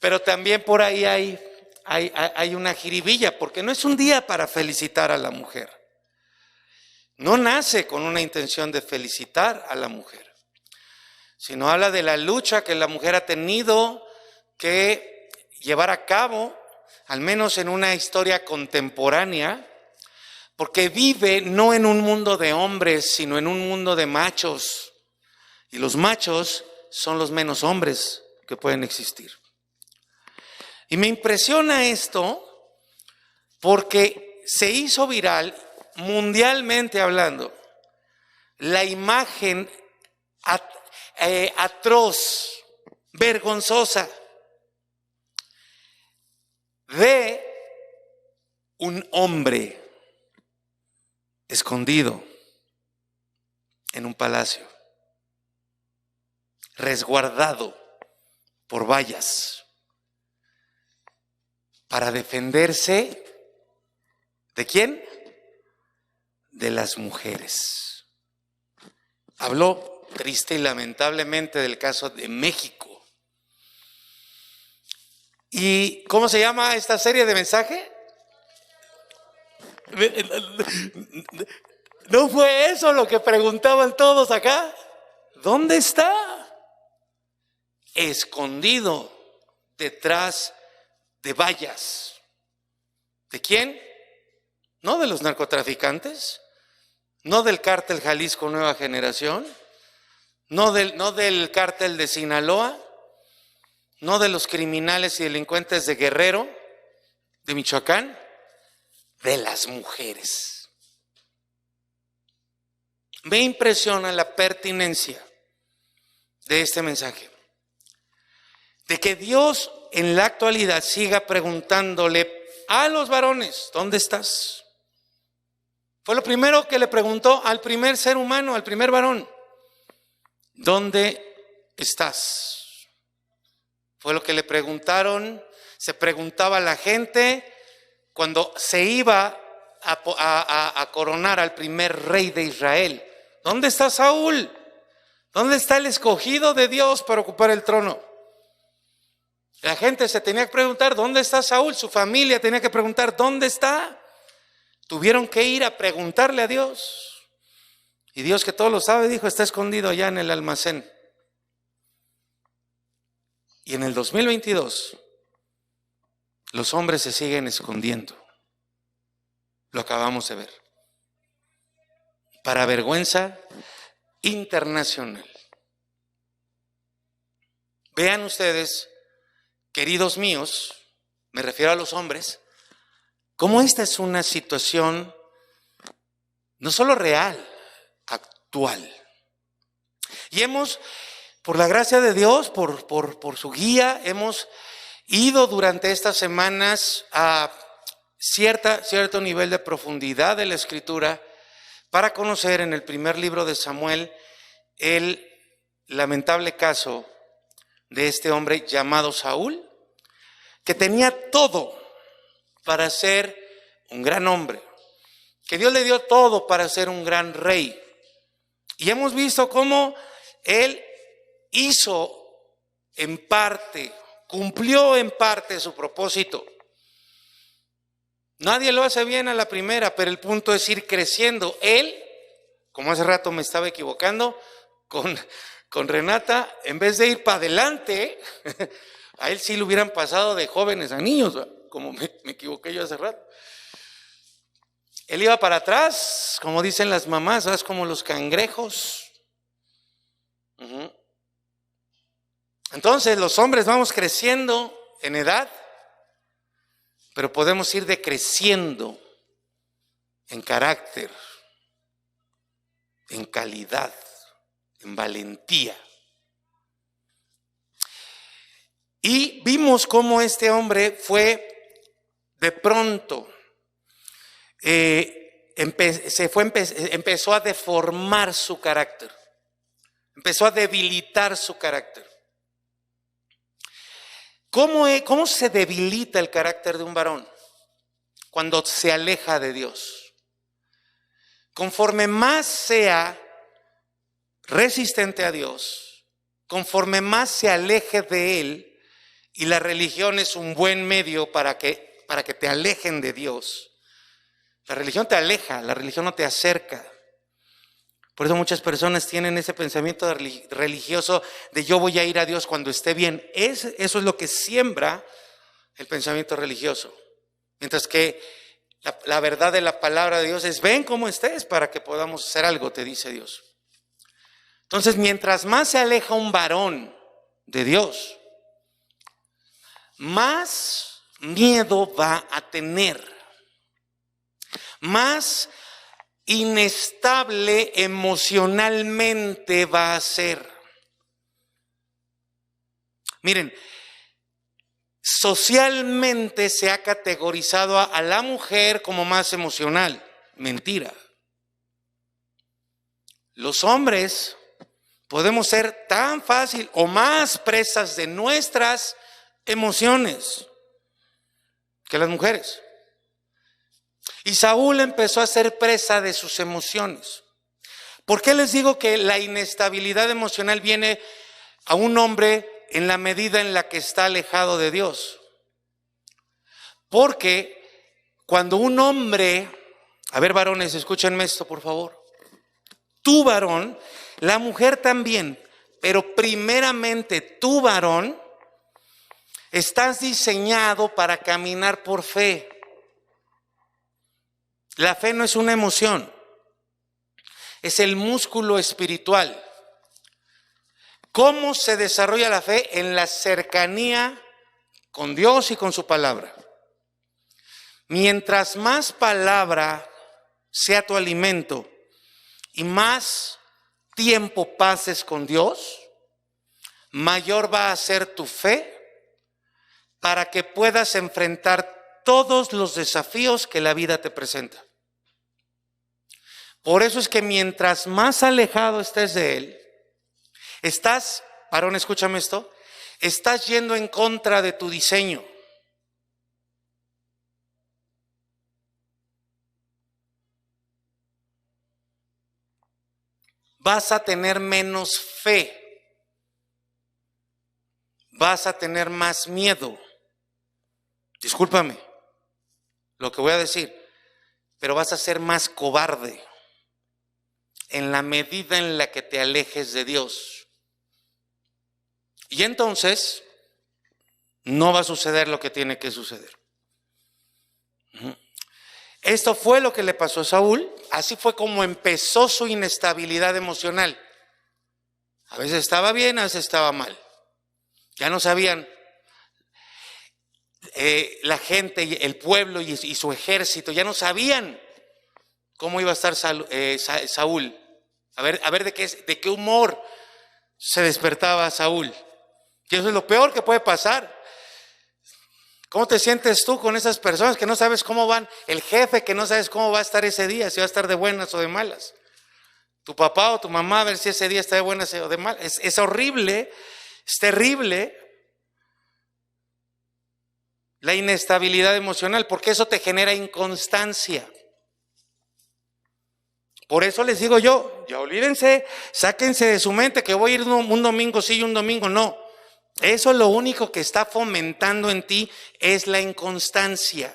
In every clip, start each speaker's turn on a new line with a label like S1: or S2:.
S1: Pero también por ahí hay una jiribilla, porque no es un día para felicitar a la mujer. No nace con una intención de felicitar a la mujer, sino habla de la lucha que la mujer ha tenido que llevar a cabo, al menos en una historia contemporánea, porque vive no en un mundo de hombres, sino en un mundo de machos. Y los machos son los menos hombres que pueden existir. Y me impresiona esto porque se hizo viral, mundialmente hablando, la imagen atroz, vergonzosa de un hombre escondido en un palacio, resguardado por vallas, para defenderse ¿de quién? De las mujeres. Habló triste y lamentablemente del caso de México. ¿Y cómo se llama esta serie de mensaje? ¿No fue eso lo que preguntaban todos acá? ¿Dónde está? Escondido detrás de vallas. ¿De quién? No de los narcotraficantes, no del cártel Jalisco Nueva Generación, no del cártel de Sinaloa, no de los criminales y delincuentes de Guerrero, de Michoacán, de las mujeres. Me impresiona la pertinencia de este mensaje, de que Dios en la actualidad siga preguntándole a los varones, ¿dónde estás? Fue lo primero que le preguntó al primer ser humano, al primer varón, ¿dónde estás? Fue lo que le preguntaron, se preguntaba a la gente cuando se iba a coronar al primer rey de Israel. ¿Dónde está Saúl? ¿Dónde está el escogido de Dios para ocupar el trono? La gente se tenía que preguntar, ¿dónde está Saúl? Su familia tenía que preguntar, ¿dónde está? Tuvieron que ir a preguntarle a Dios. Y Dios, que todo lo sabe, dijo, está escondido allá en el almacén. Y en el 2022, los hombres se siguen escondiendo. Lo acabamos de ver. Para vergüenza internacional. Vean ustedes, queridos míos, me refiero a los hombres, cómo esta es una situación no solo real, actual. Y hemos, por la gracia de Dios, por su guía, hemos ido durante estas semanas a cierto nivel de profundidad de la Escritura para conocer en el primer libro de Samuel el lamentable caso de este hombre llamado Saúl, que tenía todo para ser un gran hombre, que Dios le dio todo para ser un gran rey. Y hemos visto cómo él hizo en parte, cumplió en parte su propósito. Nadie lo hace bien a la primera, pero el punto es ir creciendo. Él, como hace rato me estaba equivocando con Renata, en vez de ir para adelante, a él sí le hubieran pasado de jóvenes a niños, como me equivoqué yo hace rato. Él iba para atrás, como dicen las mamás, ¿sabes? Como los cangrejos. Entonces los hombres vamos creciendo en edad, pero podemos ir decreciendo en carácter, en calidad, en valentía. Y vimos cómo este hombre fue de pronto, empezó a deformar su carácter, empezó a debilitar su carácter. ¿Cómo se debilita el carácter de un varón? Cuando se aleja de Dios. Conforme más sea resistente a Dios, conforme más se aleje de Él y la religión es un buen medio para que te alejen de Dios. La religión te aleja, la religión no te acerca. Por eso muchas personas tienen ese pensamiento religioso de yo voy a ir a Dios cuando esté bien. Eso es lo que siembra el pensamiento religioso. Mientras que la verdad de la palabra de Dios es ven como estés para que podamos hacer algo, te dice Dios. Entonces, mientras más se aleja un varón de Dios, más miedo va a tener, más inestable emocionalmente va a ser. Miren, socialmente se ha categorizado a la mujer como más emocional. Mentira. Los hombres podemos ser tan fácil o más presas de nuestras emociones que las mujeres. Y Saúl empezó a ser presa de sus emociones. ¿Por qué les digo que la inestabilidad emocional viene a un hombre en la medida en la que está alejado de Dios? Porque cuando un hombre, a ver varones, escúchenme esto por favor. Tú varón, la mujer también, pero primeramente tú varón, estás diseñado para caminar por fe. La fe no es una emoción, es el músculo espiritual. ¿Cómo se desarrolla la fe? En la cercanía con Dios y con su palabra. Mientras más palabra sea tu alimento y más tiempo pases con Dios, mayor va a ser tu fe para que puedas enfrentar todos los desafíos que la vida te presenta. Por eso es que mientras más alejado estés de Él, estás, varón, escúchame esto, estás yendo en contra de tu diseño. Vas a tener menos fe, vas a tener más miedo. Discúlpame lo que voy a decir, pero vas a ser más cobarde en la medida en la que te alejes de Dios. Y entonces no va a suceder lo que tiene que suceder. Esto fue lo que le pasó a Saúl. Así fue como empezó su inestabilidad emocional. A veces estaba bien, a veces estaba mal. Ya no sabían la gente, el pueblo y su ejército, ya no sabían cómo iba a estar Saúl. A ver de qué humor se despertaba Saúl. Y eso es lo peor que puede pasar. ¿Cómo te sientes tú con esas personas que no sabes cómo van? El jefe que no sabes cómo va a estar ese día, si va a estar de buenas o de malas. Tu papá o tu mamá, a ver si ese día está de buenas o de malas. Es horrible, es terrible la inestabilidad emocional, porque eso te genera inconstancia. Por eso les digo yo, ya olvídense, sáquense de su mente que voy a ir un domingo sí y un domingo no. Eso lo único que está fomentando en ti es la inconstancia.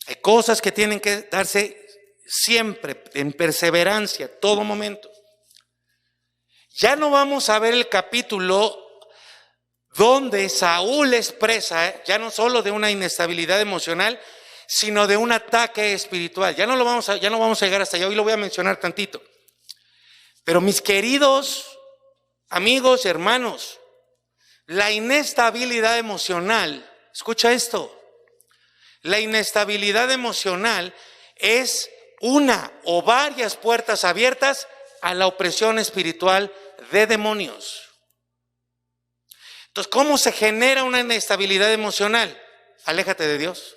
S1: Hay cosas que tienen que darse siempre, en perseverancia, todo momento. Ya no vamos a ver el capítulo donde Saúl expresa, ya no solo de una inestabilidad emocional, sino de un ataque espiritual. Ya no vamos a llegar hasta allá, hoy lo voy a mencionar tantito. Pero mis queridos amigos y hermanos, la inestabilidad emocional, escucha esto, la inestabilidad emocional es una o varias puertas abiertas a la opresión espiritual de demonios. Entonces, ¿cómo se genera una inestabilidad emocional? Aléjate de Dios.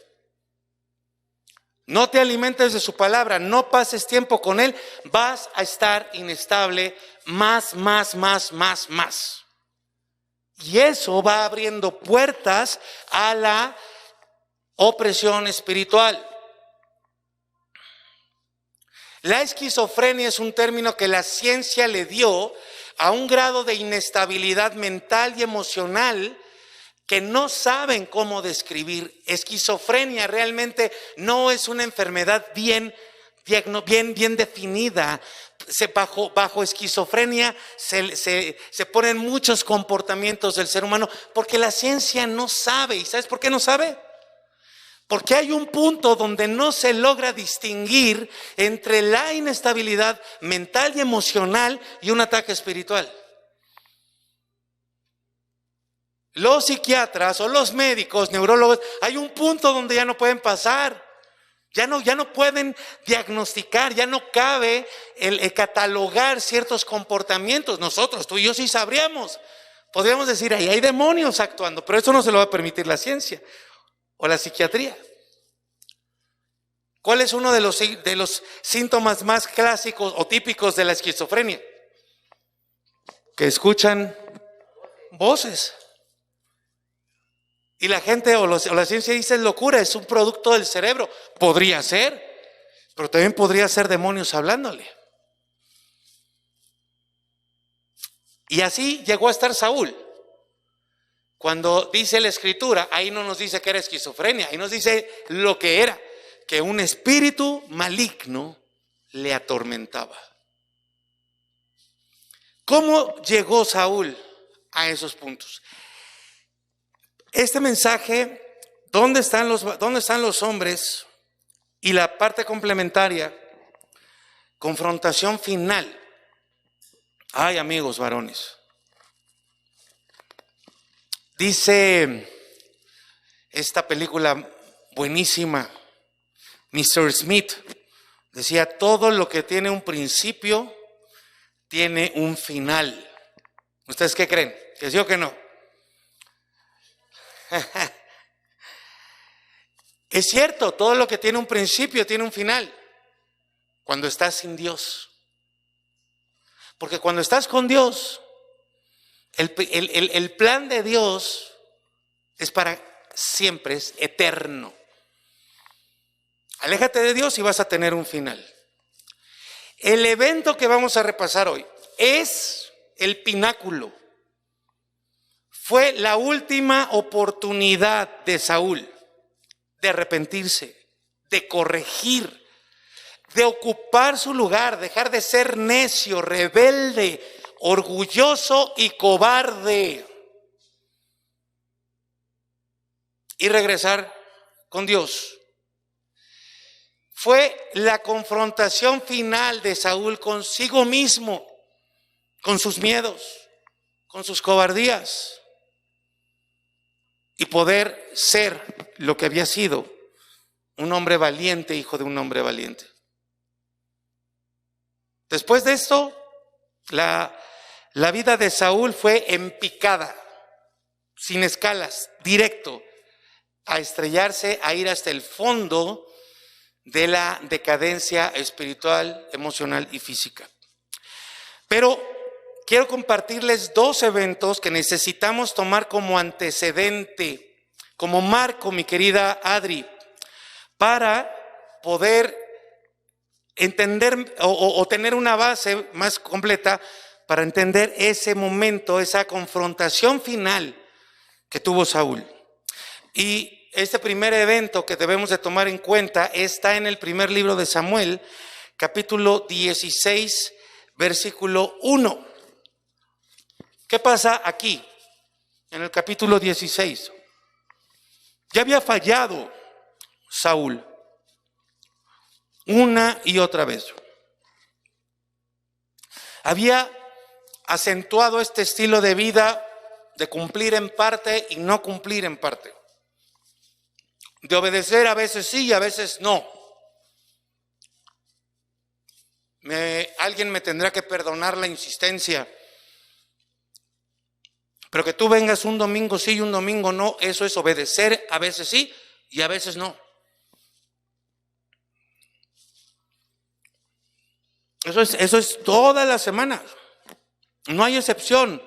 S1: No te alimentes de su palabra, no pases tiempo con Él, vas a estar inestable más. Y eso va abriendo puertas a la opresión espiritual. La esquizofrenia es un término que la ciencia le dio a un grado de inestabilidad mental y emocional que no saben cómo describir. Esquizofrenia realmente no es una enfermedad bien definida. Bajo esquizofrenia se ponen muchos comportamientos del ser humano porque la ciencia no sabe. ¿Y sabes por qué no sabe? Porque hay un punto donde no se logra distinguir entre la inestabilidad mental y emocional y un ataque espiritual. Los psiquiatras o los médicos, neurólogos, hay un punto donde ya no pueden pasar. Ya no pueden diagnosticar, ya no cabe el catalogar ciertos comportamientos. Nosotros, tú y yo sí sabríamos. Podríamos decir, ahí hay demonios actuando, pero eso no se lo va a permitir la ciencia o la psiquiatría. ¿Cuál es uno de los síntomas más clásicos o típicos de la esquizofrenia? Que escuchan voces. Y la gente o la ciencia dice es locura, es un producto del cerebro. Podría ser, pero también podría ser demonios hablándole. Y así llegó a estar Saúl. Cuando dice la escritura, ahí no nos dice que era esquizofrenia, ahí nos dice lo que era, que un espíritu maligno le atormentaba. ¿Cómo llegó Saúl a esos puntos? Este mensaje, ¿dónde están los hombres? Y la parte complementaria, confrontación final. Ay, amigos varones. Dice esta película buenísima, Mr. Smith, decía, todo lo que tiene un principio tiene un final. ¿Ustedes qué creen? ¿Que sí o que no? Es cierto, todo lo que tiene un principio tiene un final. Cuando estás sin Dios. Porque cuando estás con Dios, el plan de Dios es para siempre, es eterno. Aléjate de Dios y vas a tener un final. El evento que vamos a repasar hoy es el pináculo. Fue la última oportunidad de Saúl de arrepentirse, de corregir, de ocupar su lugar, dejar de ser necio, rebelde, orgulloso y cobarde y regresar con Dios. Fue la confrontación final de Saúl consigo mismo, con sus miedos, con sus cobardías. Y poder ser lo que había sido, un hombre valiente, hijo de un hombre valiente. Después de esto, la vida de Saúl fue en picada, sin escalas, directo, a estrellarse, a ir hasta el fondo de la decadencia espiritual, emocional y física. Pero quiero compartirles dos eventos que necesitamos tomar como antecedente, como marco, mi querida Adri, para poder entender o tener una base más completa para entender ese momento, esa confrontación final que tuvo Saúl. Y este primer evento que debemos de tomar en cuenta está en el primer libro de Samuel, capítulo 16, versículo 1. ¿Qué pasa aquí, en el capítulo 16? Ya había fallado Saúl una y otra vez. Había acentuado este estilo de vida de cumplir en parte y no cumplir en parte. De obedecer a veces sí y a veces no. Alguien me tendrá que perdonar la insistencia. Pero que tú vengas un domingo sí y un domingo no, eso es obedecer a veces sí y a veces no. Eso es toda la semana. No hay excepción.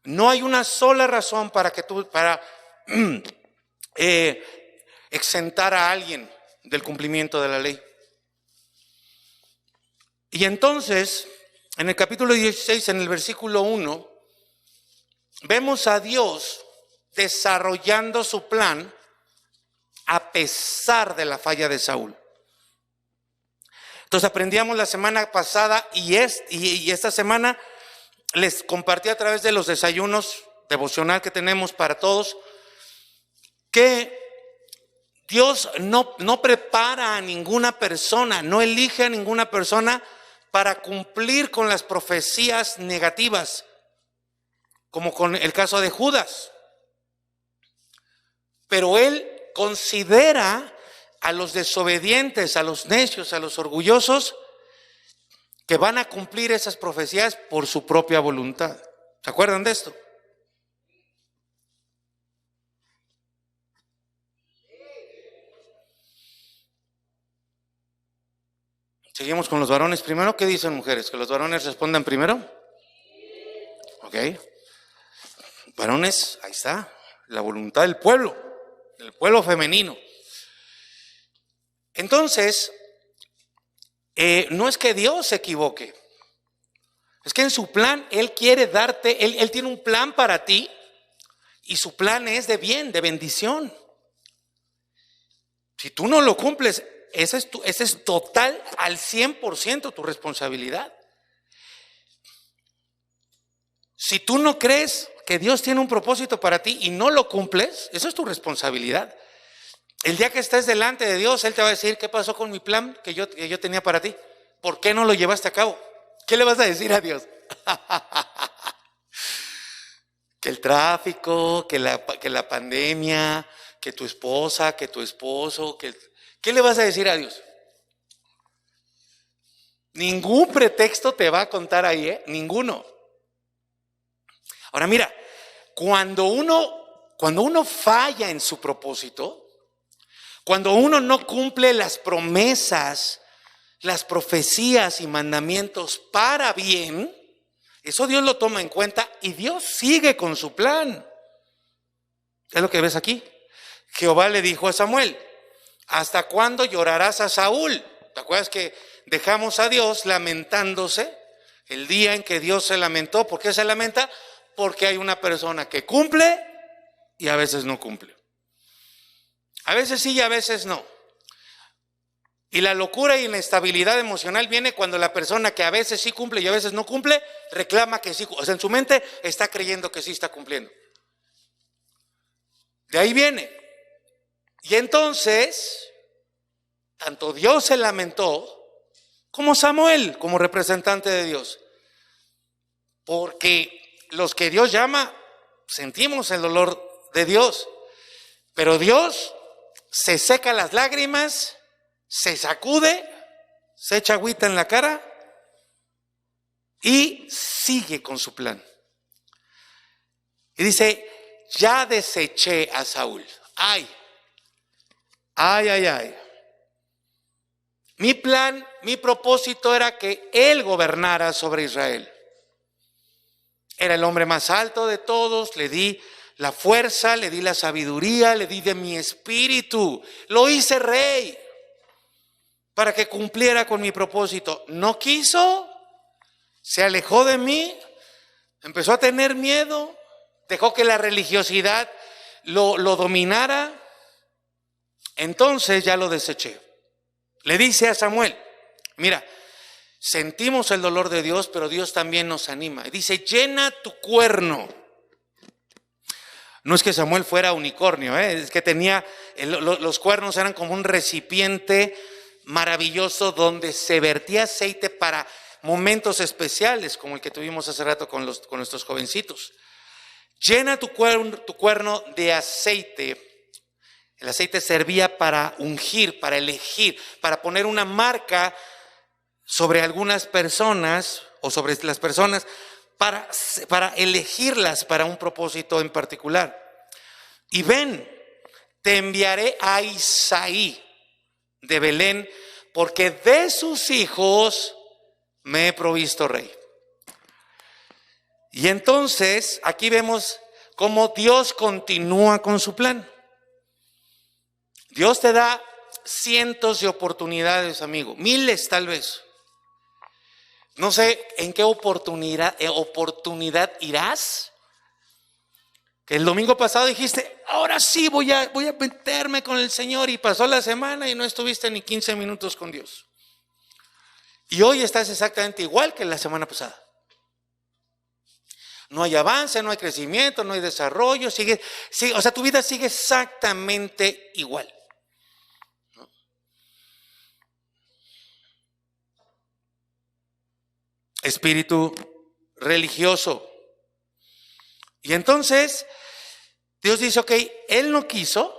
S1: No hay una sola razón para exentar a alguien del cumplimiento de la ley. Y entonces En el capítulo 16, en el versículo 1, vemos a Dios desarrollando su plan a pesar de la falla de Saúl. Entonces aprendíamos la semana pasada y esta semana les compartí a través de los desayunos devocional que tenemos para todos, que Dios no prepara a ninguna persona, no elige a ninguna persona para cumplir con las profecías negativas, como con el caso de Judas. Pero Él considera a los desobedientes, a los necios, a los orgullosos, que van a cumplir esas profecías por su propia voluntad. ¿Se acuerdan de esto? Seguimos con los varones primero. ¿Qué dicen mujeres? ¿Que los varones respondan primero? Ok. Varones, ahí está. La voluntad del pueblo femenino. Entonces, no es que Dios se equivoque. Es que en su plan, Él quiere darte, Él tiene un plan para ti. Y su plan es de bien, de bendición. Si tú no lo cumples, esa es total, al 100% tu responsabilidad. Si tú no crees que Dios tiene un propósito para ti y no lo cumples, eso es tu responsabilidad. El día que estés delante de Dios, Él te va a decir: ¿qué pasó con mi plan que yo tenía para ti? ¿Por qué no lo llevaste a cabo? ¿Qué le vas a decir a Dios? Que el tráfico, que la pandemia, que tu esposa, que tu esposo, ¿qué le vas a decir a Dios? Ningún pretexto te va a contar ahí, ninguno. Ahora mira, cuando uno falla en su propósito, cuando uno no cumple las promesas, las profecías y mandamientos para bien, eso Dios lo toma en cuenta y Dios sigue con su plan. Es lo que ves aquí. Jehová le dijo a Samuel: ¿hasta cuándo llorarás a Saúl? ¿Te acuerdas que dejamos a Dios lamentándose el día en que Dios se lamentó? ¿Por qué se lamenta? Porque hay una persona que cumple y a veces no cumple. A veces sí y a veces no. Y la locura y inestabilidad emocional viene cuando la persona que a veces sí cumple y a veces no cumple, reclama que sí, o sea, en su mente está creyendo que sí está cumpliendo. De ahí viene. Y entonces, tanto Dios se lamentó, como Samuel, como representante de Dios. Porque los que Dios llama, sentimos el dolor de Dios. Pero Dios se seca las lágrimas, se sacude, se echa agüita en la cara y sigue con su plan. Y dice: ya deseché a Saúl. Ay. Mi plan, mi propósito era que él gobernara sobre Israel. Era el hombre más alto de todos, le di la fuerza, le di la sabiduría, le di de mi espíritu. Lo hice rey para que cumpliera con mi propósito. No quiso, se alejó de mí, empezó a tener miedo, dejó que la religiosidad lo dominara. Entonces ya lo deseché. Le dice a Samuel: mira, sentimos el dolor de Dios, pero Dios también nos anima. Y dice: llena tu cuerno. No es que Samuel fuera unicornio, es que tenía, los cuernos eran como un recipiente maravilloso donde se vertía aceite para momentos especiales, como el que tuvimos hace rato con nuestros jovencitos. Llena tu cuerno de aceite. El aceite servía para ungir, para elegir, para poner una marca sobre algunas personas o sobre las personas para elegirlas para un propósito en particular. Y ven, te enviaré a Isaí de Belén, porque de sus hijos me he provisto rey. Y entonces aquí vemos cómo Dios continúa con su plan. Dios te da cientos de oportunidades, amigo, miles tal vez. No sé en qué oportunidad irás. Que el domingo pasado dijiste, ahora sí voy a meterme con el Señor, y pasó la semana y no estuviste ni 15 minutos con Dios. Y hoy estás exactamente igual que la semana pasada. No hay avance, no hay crecimiento, no hay desarrollo, o sea, tu vida sigue exactamente igual. ¿No? Espíritu religioso. Y entonces Dios dice, ok, él no quiso,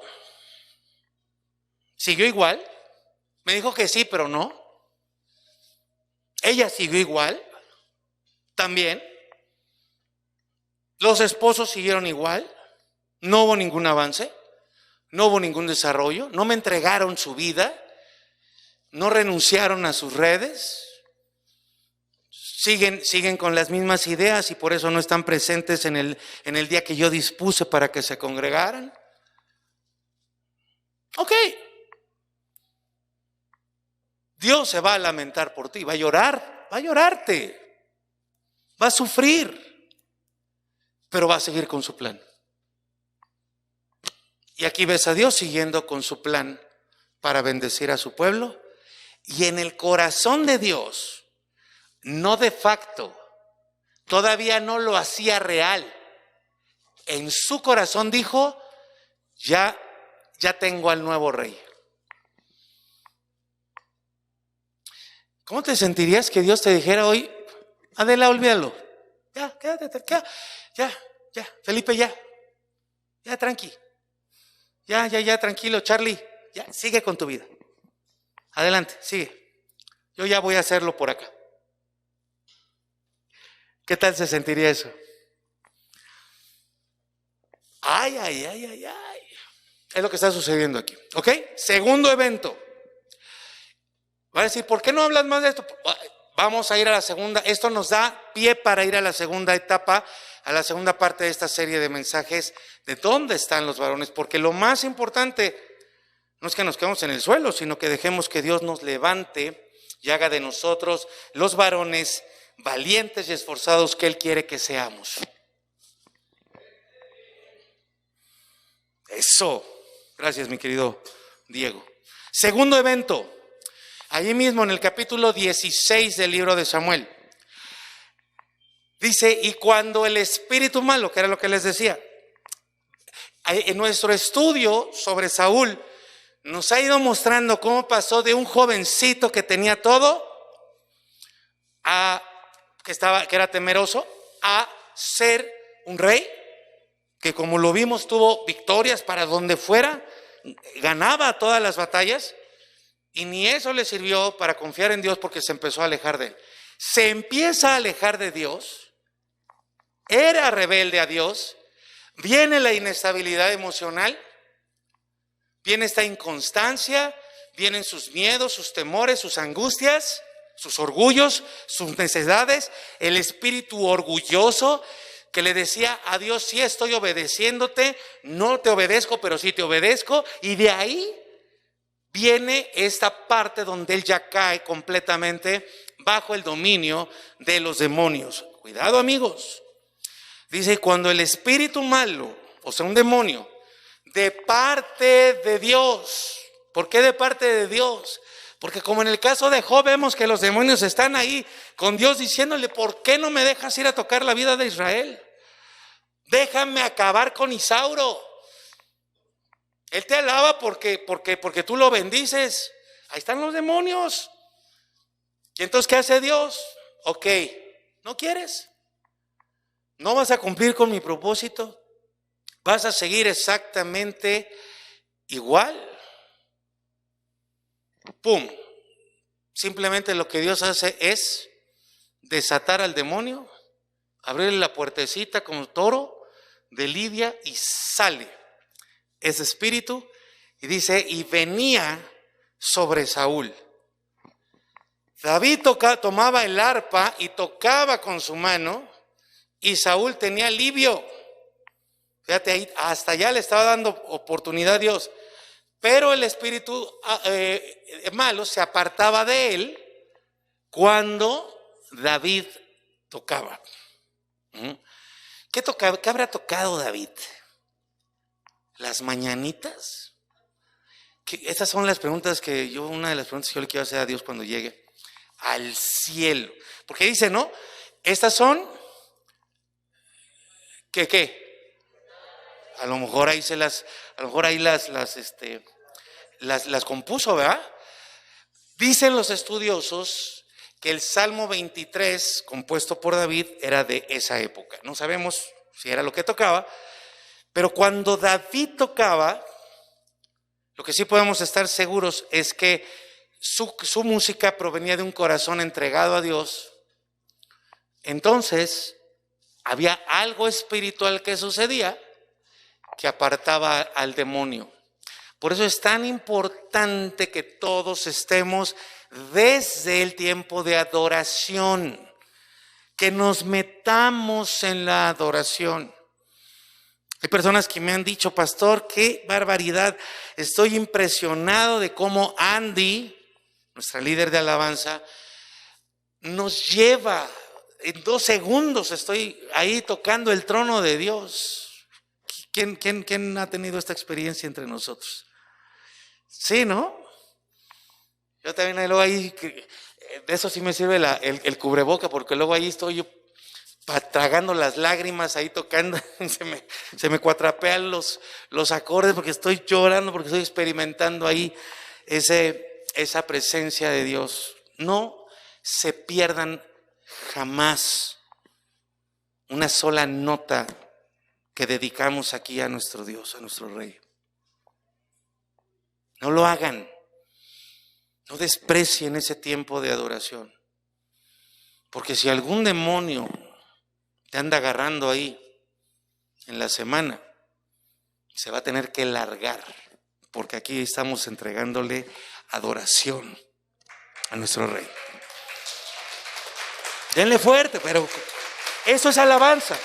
S1: siguió igual, me dijo que sí, pero no. Ella siguió igual, también. Los esposos siguieron igual, no hubo ningún avance, no hubo ningún desarrollo, no me entregaron su vida, no renunciaron a sus redes, siguen con las mismas ideas y por eso no están presentes en el día que yo dispuse para que se congregaran. Ok. Dios se va a lamentar por ti, va a llorar, va a llorarte, va a sufrir, pero va a seguir con su plan. Y aquí ves a Dios siguiendo con su plan para bendecir a su pueblo. Y en el corazón de Dios, no de facto, todavía no lo hacía real. En su corazón dijo, ya tengo al nuevo rey. ¿Cómo te sentirías que Dios te dijera hoy, Adela, olvídalo? Ya, quédate, ya, Felipe, ya, tranqui. Ya, tranquilo, Charlie, ya, sigue con tu vida. Adelante, sigue. Yo ya voy a hacerlo por acá. ¿Qué tal se sentiría eso? Ay. Es lo que está sucediendo aquí, ¿ok? Segundo evento. Va a decir, ¿por qué no hablas más de esto? Vamos a ir a la segunda. Esto nos da pie para ir a la segunda etapa, a la segunda parte de esta serie de mensajes de dónde están los varones. Porque lo más importante no es que nos quedemos en el suelo, sino que dejemos que Dios nos levante y haga de nosotros los varones valientes y esforzados que Él quiere que seamos. Eso. Gracias, mi querido Diego. Segundo evento. Allí mismo en el capítulo 16 del libro de Samuel. Dice, y cuando el espíritu malo, que era lo que les decía, en nuestro estudio sobre Saúl, nos ha ido mostrando cómo pasó de un jovencito que tenía todo, que era temeroso, a ser un rey, que como lo vimos tuvo victorias para donde fuera, ganaba todas las batallas. Y ni eso le sirvió para confiar en Dios porque se empezó a alejar de Él. Se empieza a alejar de Dios, era rebelde a Dios, viene la inestabilidad emocional, viene esta inconstancia, vienen sus miedos, sus temores, sus angustias, sus orgullos, sus necesidades, el espíritu orgulloso que le decía a Dios, sí estoy obedeciéndote, no te obedezco, pero sí te obedezco, y de ahí viene esta parte donde él ya cae completamente bajo el dominio de los demonios. Cuidado, amigos. Dice, cuando el espíritu malo, o sea, un demonio, de parte de Dios. ¿Por qué de parte de Dios? Porque como en el caso de Job vemos que los demonios están ahí con Dios diciéndole, ¿por qué no me dejas ir a tocar la vida de Israel? Déjame acabar con Isauro. Él te alaba porque tú lo bendices. Ahí están los demonios. ¿Y entonces qué hace Dios? Ok, ¿no quieres? ¿No vas a cumplir con mi propósito? ¿Vas a seguir exactamente igual? ¡Pum! Simplemente lo que Dios hace es desatar al demonio, abrirle la puertecita como toro de lidia y sale ese espíritu, y dice, y venía sobre Saúl. David tomaba el arpa y tocaba con su mano, y Saúl tenía alivio. Fíjate ahí, hasta allá le estaba dando oportunidad a Dios, pero el espíritu malo se apartaba de él cuando David tocaba. ¿Qué tocaba? ¿Qué habrá tocado David? ¿Las mañanitas? Estas son las preguntas una de las preguntas que yo le quiero hacer a Dios cuando llegue al cielo. Porque dice, ¿no? Estas son, ¿qué? A lo mejor ahí las compuso, ¿verdad? Dicen los estudiosos que el Salmo 23, compuesto por David, era de esa época. No sabemos si era lo que tocaba, pero cuando David tocaba, lo que sí podemos estar seguros es que su música provenía de un corazón entregado a Dios. Entonces, había algo espiritual que sucedía que apartaba al demonio. Por eso es tan importante que todos estemos desde el tiempo de adoración, que nos metamos en la adoración. Hay personas que me han dicho, pastor, qué barbaridad, estoy impresionado de cómo Andy, nuestra líder de alabanza, nos lleva, en 2 segundos estoy ahí tocando el trono de Dios. ¿Quién ha tenido esta experiencia entre nosotros? Sí, ¿no? Yo también luego ahí, de eso sí me sirve el cubreboca, porque luego ahí estoy yo tragando las lágrimas, ahí tocando, se me cuatrapean los acordes porque estoy llorando, porque estoy experimentando ahí esa presencia de Dios. No se pierdan jamás una sola nota que dedicamos aquí a nuestro Dios, a nuestro Rey. No lo hagan. No desprecien ese tiempo de adoración. Porque si algún demonio te anda agarrando ahí en la semana, se va a tener que largar. Porque aquí estamos entregándole adoración a nuestro Rey. Denle fuerte, pero eso es alabanza.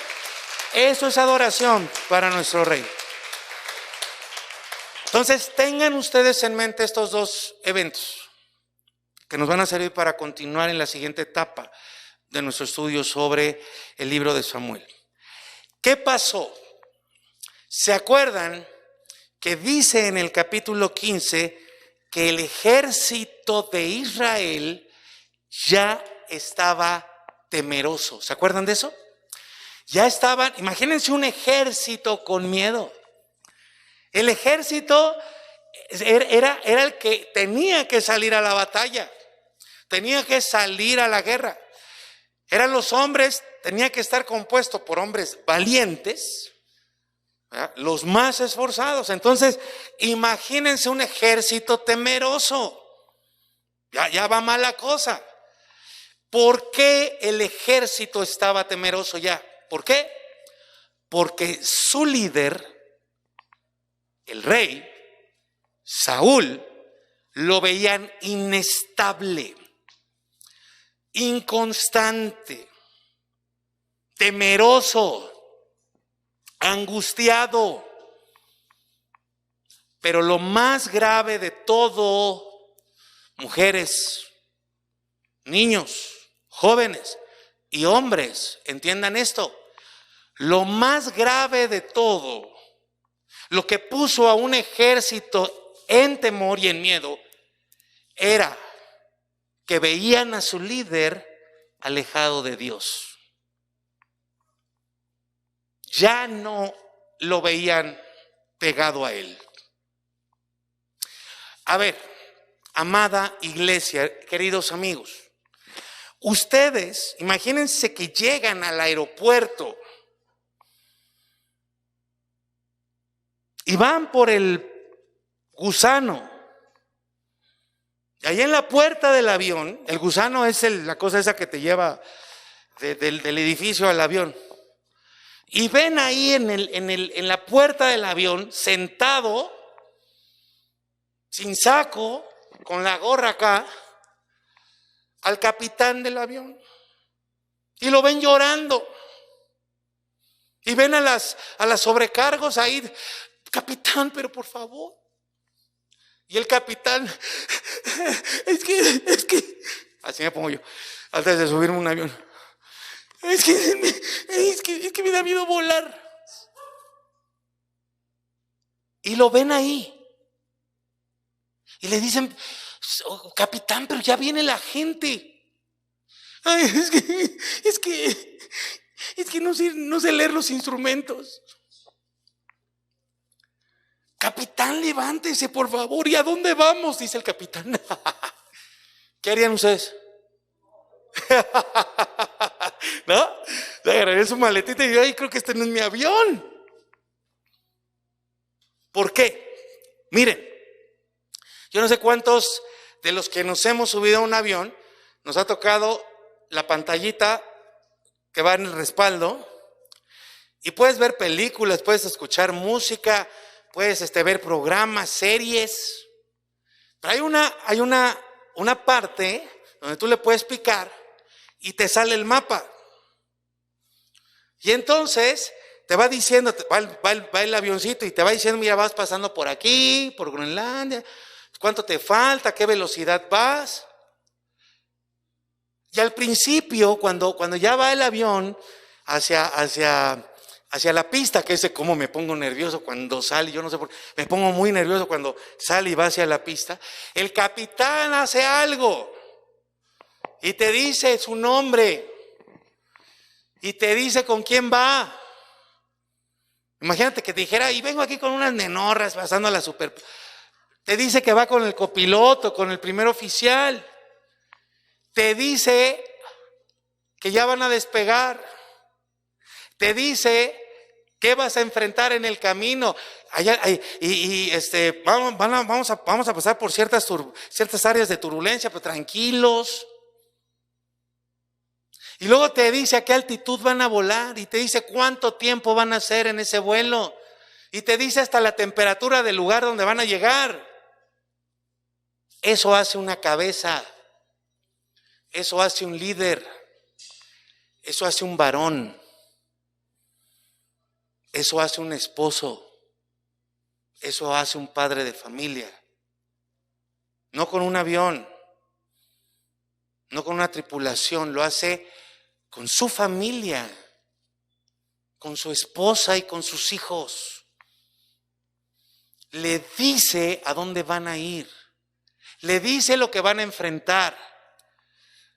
S1: Eso es adoración para nuestro Rey. Entonces tengan ustedes en mente estos 2 eventos que nos van a servir para continuar en la siguiente etapa de nuestro estudio sobre el libro de Samuel. ¿Qué pasó? ¿Se acuerdan que dice en el capítulo 15 que el ejército de Israel ya estaba temeroso? ¿Se acuerdan de eso? Ya estaban, imagínense un ejército con miedo. El ejército era el que tenía que salir a la batalla, tenía que salir a la guerra. Eran los hombres, tenía que estar compuesto por hombres valientes, ¿verdad? Los más esforzados. Entonces, imagínense un ejército temeroso. Ya va mal la cosa. ¿Por qué el ejército estaba temeroso ya? ¿Por qué? Porque su líder, el rey, Saúl, lo veían inestable, inconstante, temeroso, angustiado. Pero lo más grave de todo, mujeres, niños, jóvenes y hombres, entiendan esto, lo más grave de todo, lo que puso a un ejército en temor y en miedo, era que veían a su líder alejado de Dios. Ya no lo veían pegado a él. A ver, amada iglesia, queridos amigos, ustedes imagínense que llegan al aeropuerto y van por el gusano. Y ahí en la puerta del avión, el gusano es la cosa esa que te lleva del edificio al avión. Y ven ahí en la puerta del avión, sentado, sin saco, con la gorra acá, al capitán del avión. Y lo ven llorando. Y ven a las sobrecargos ahí, capitán, pero por favor. Y el capitán, es que, así me pongo yo. antes de subirme a un avión. Es que me da miedo volar. Y lo ven ahí. Y le dicen, oh, capitán, pero ya viene la gente. Ay, es que no sé leer los instrumentos. Capitán, levántese, por favor. ¿Y a dónde vamos? Dice el capitán. ¿Qué harían ustedes? ¿No? Le agarraré su maletita y yo, ay, creo que este no es mi avión. ¿Por qué? Miren, yo no sé cuántos de los que nos hemos subido a un avión nos ha tocado la pantallita que va en el respaldo y puedes ver películas, puedes escuchar música, puedes ver programas, series. Pero hay una parte donde tú le puedes picar y te sale el mapa. Y entonces te va diciendo, va el avioncito y te va diciendo, mira, vas pasando por aquí, por Groenlandia, cuánto te falta, qué velocidad vas. Y al principio, cuando ya va el avión hacia la pista, que es cómo me pongo nervioso cuando sale, yo no sé por qué, me pongo muy nervioso cuando sale y va hacia la pista, el capitán hace algo y te dice su nombre y te dice con quién va. Imagínate que te dijera, y vengo aquí con unas nenorras pasando a la super. Te dice que va con el copiloto, con el primer oficial. Te dice que ya van a despegar. Te dice qué vas a enfrentar en el camino. Vamos a pasar por ciertas áreas de turbulencia, pero tranquilos. Y luego te dice a qué altitud van a volar y te dice cuánto tiempo van a hacer en ese vuelo y te dice hasta la temperatura del lugar donde van a llegar. Eso hace una cabeza, eso hace un líder, eso hace un varón, eso hace un esposo, eso hace un padre de familia. No con un avión, no con una tripulación, lo hace con su familia, con su esposa y con sus hijos. Le dice a dónde van a ir, le dice lo que van a enfrentar,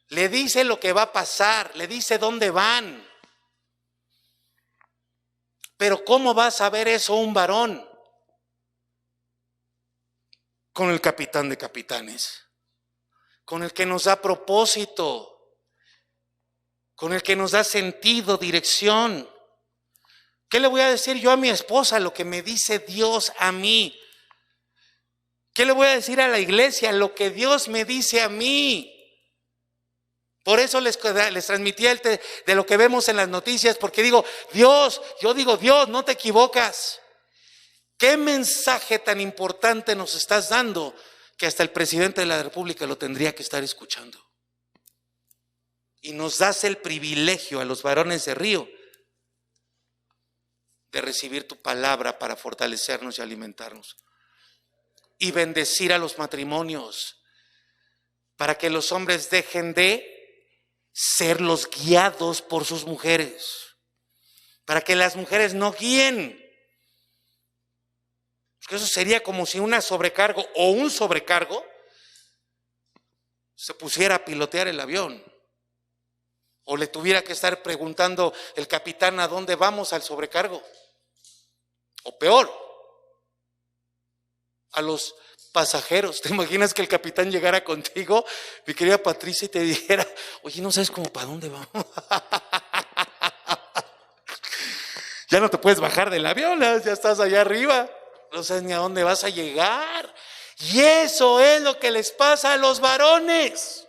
S1: le dice lo que va a pasar, le dice dónde van. Pero ¿cómo va a saber eso un varón? Con el capitán de capitanes, con el que nos da propósito, con el que nos da sentido, dirección. ¿Qué le voy a decir yo a mi esposa? Lo que me dice Dios a mí. ¿Qué le voy a decir a la iglesia? Lo que Dios me dice a mí. Por eso les transmití de lo que vemos en las noticias, porque digo, Dios, no te equivocas. ¿Qué mensaje tan importante nos estás dando que hasta el presidente de la República lo tendría que estar escuchando? Y nos das el privilegio a los varones de Río de recibir tu palabra para fortalecernos y alimentarnos. Y bendecir a los matrimonios para que los hombres dejen de ser los guiados por sus mujeres. Para que las mujeres no guíen. Porque eso sería como si una sobrecargo o un sobrecargo se pusiera a pilotear el avión. O le tuviera que estar preguntando el capitán a dónde vamos al sobrecargo. O peor, a los pasajeros. ¿Te imaginas que el capitán llegara contigo, mi querida Patricia, y te dijera, oye, no sabes cómo para dónde vamos? Ya no te puedes bajar del avión, ya estás allá arriba. No sabes ni a dónde vas a llegar. Y eso es lo que les pasa a los varones.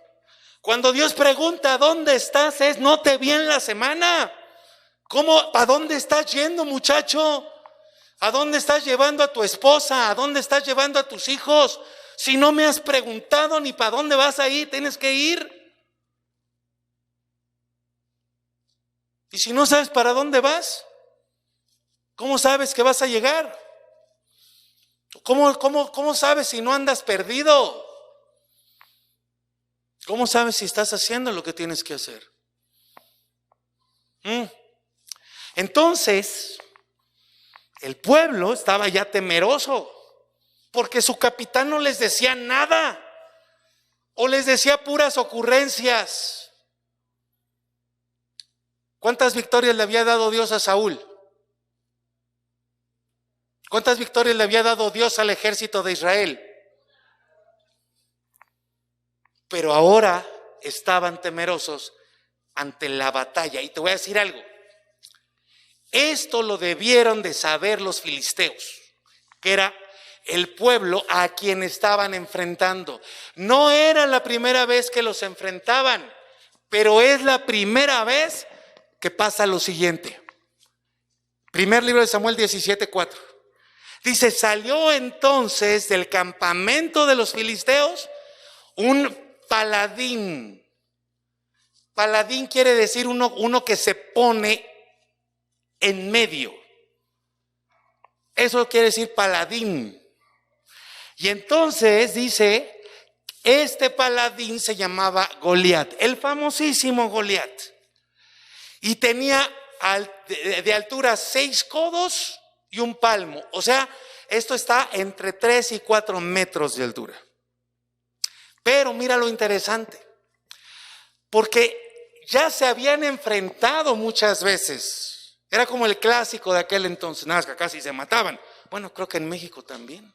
S1: Cuando Dios pregunta, ¿dónde estás? Es, no te vi en la semana. ¿Cómo? ¿A dónde estás yendo, muchacho? ¿A dónde estás llevando a tu esposa? ¿A dónde estás llevando a tus hijos? Si no me has preguntado ni para dónde vas a ir, tienes que ir. Y si no sabes para dónde vas, ¿cómo sabes que vas a llegar? ¿Cómo sabes si no andas perdido? ¿Cómo sabes si estás haciendo lo que tienes que hacer? Entonces, el pueblo estaba ya temeroso porque su capitán no les decía nada o les decía puras ocurrencias. ¿Cuántas victorias le había dado Dios a Saúl? ¿Cuántas victorias le había dado Dios al ejército de Israel? Pero ahora estaban temerosos ante la batalla. Y te voy a decir algo. Esto lo debieron de saber los filisteos, que era el pueblo a quien estaban enfrentando. No era la primera vez que los enfrentaban, pero es la primera vez que pasa lo siguiente. Primer libro de Samuel 17:4. Dice, salió entonces del campamento de los filisteos un paladín. Paladín quiere decir uno que se pone en medio. Eso quiere decir paladín. Y entonces dice, este paladín se llamaba Goliat, el famosísimo Goliat. Y tenía de altura 6 codos y un palmo. O sea, esto está entre 3 y 4 metros de altura. Pero mira lo interesante, porque ya se habían enfrentado muchas veces. Era como el clásico de aquel entonces, nada más que casi se mataban. Bueno, creo que en México también.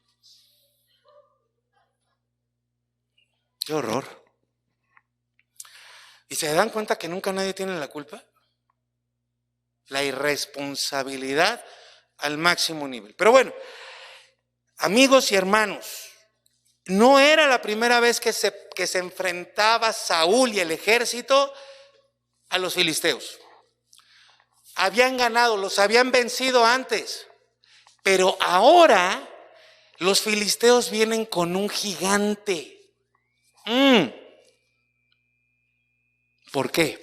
S1: Qué horror. ¿Y se dan cuenta que nunca nadie tiene la culpa? La irresponsabilidad al máximo nivel. Pero bueno, amigos y hermanos, no era la primera vez que se enfrentaba Saúl y el ejército a los filisteos. Habían ganado, los habían vencido antes, pero ahora los filisteos vienen con un gigante. ¿Por qué?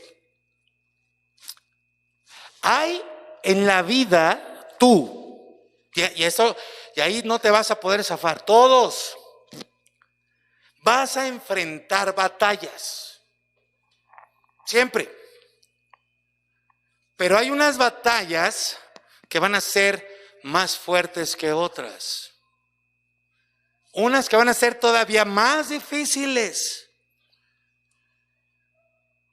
S1: Hay en la vida tú, y ahí no te vas a poder zafar, todos vas a enfrentar batallas, siempre. Pero hay unas batallas que van a ser más fuertes que otras. Unas que van a ser todavía más difíciles.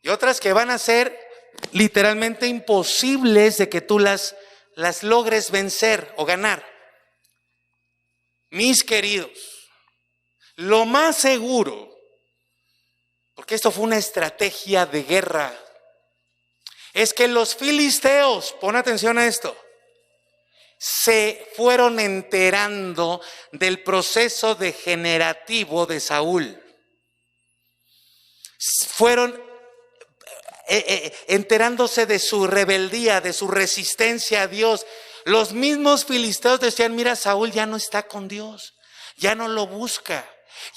S1: Y otras que van a ser literalmente imposibles de que tú las logres vencer o ganar. Mis queridos, lo más seguro, porque esto fue una estrategia de guerra, es que los filisteos, pon atención a esto, se fueron enterando del proceso degenerativo de Saúl. Fueron enterándose de su rebeldía, de su resistencia a Dios. Los mismos filisteos decían, mira, Saúl ya no está con Dios, ya no lo busca,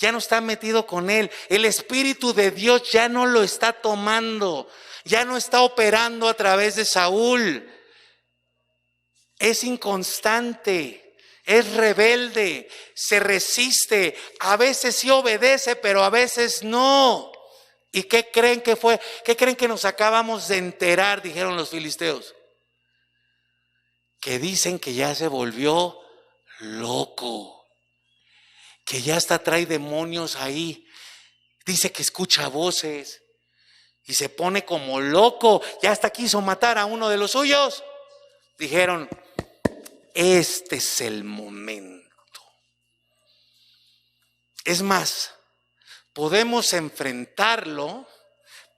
S1: ya no está metido con él. El Espíritu de Dios ya no lo está tomando, ya no está operando a través de Saúl. Es inconstante, es rebelde, se resiste, a veces sí obedece, pero a veces no. ¿Y qué creen que fue? ¿Qué creen que nos acabamos de enterar? Dijeron los filisteos. Que dicen que ya se volvió loco, que ya hasta trae demonios ahí. Dice que escucha voces y se pone como loco. Ya hasta quiso matar a uno de los suyos. Dijeron, este es el momento. Es más, podemos enfrentarlo,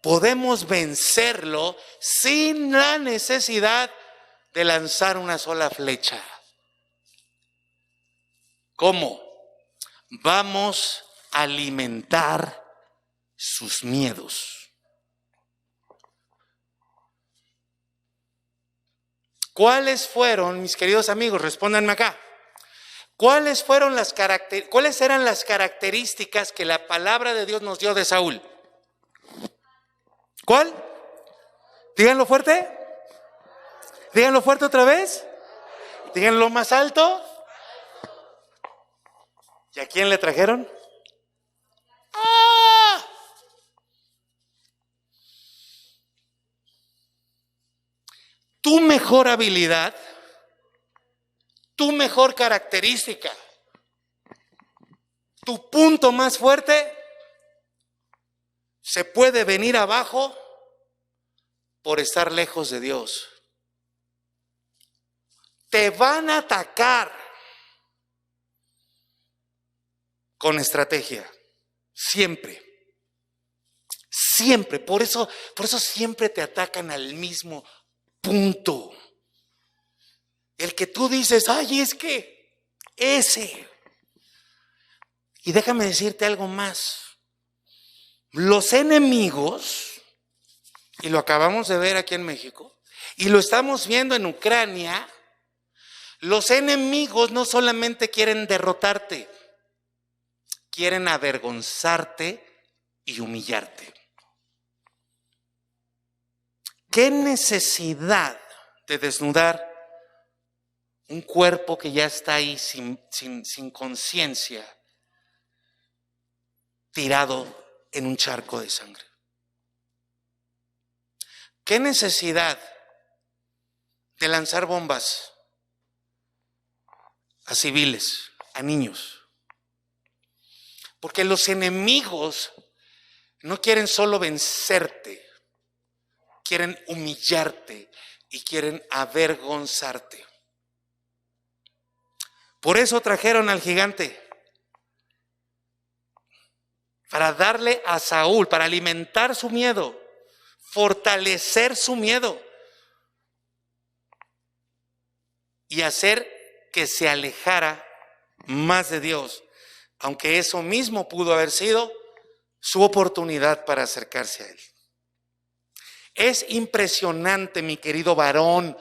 S1: podemos vencerlo sin la necesidad de lanzar una sola flecha. ¿Cómo? Vamos a alimentar sus miedos. ¿Cuáles fueron, mis queridos amigos? Respóndanme acá. ¿Cuáles eran las características que la palabra de Dios nos dio de Saúl? ¿Cuál? Díganlo fuerte. Díganlo fuerte otra vez. Díganlo más alto. ¿Y a quién le trajeron? ¡Ah! tu mejor habilidad, tu mejor característica, tu punto más fuerte, se puede venir abajo por estar lejos de Dios. Te van a atacar con estrategia, siempre, siempre. Por eso siempre te atacan al mismo punto. El que tú dices, ay, es que ese. Y déjame decirte algo más. Los enemigos, y lo acabamos de ver aquí en México, y lo estamos viendo en Ucrania, los enemigos no solamente quieren derrotarte, quieren avergonzarte y humillarte. ¿Qué necesidad de desnudar un cuerpo que ya está ahí sin conciencia, tirado en un charco de sangre? ¿Qué necesidad de lanzar bombas a civiles, a niños? Porque los enemigos no quieren solo vencerte, quieren humillarte y quieren avergonzarte. Por eso trajeron al gigante, para darle a Saúl, para alimentar su miedo, fortalecer su miedo y hacer que se alejara más de Dios, aunque eso mismo pudo haber sido su oportunidad para acercarse a Él. Es impresionante, mi querido varón.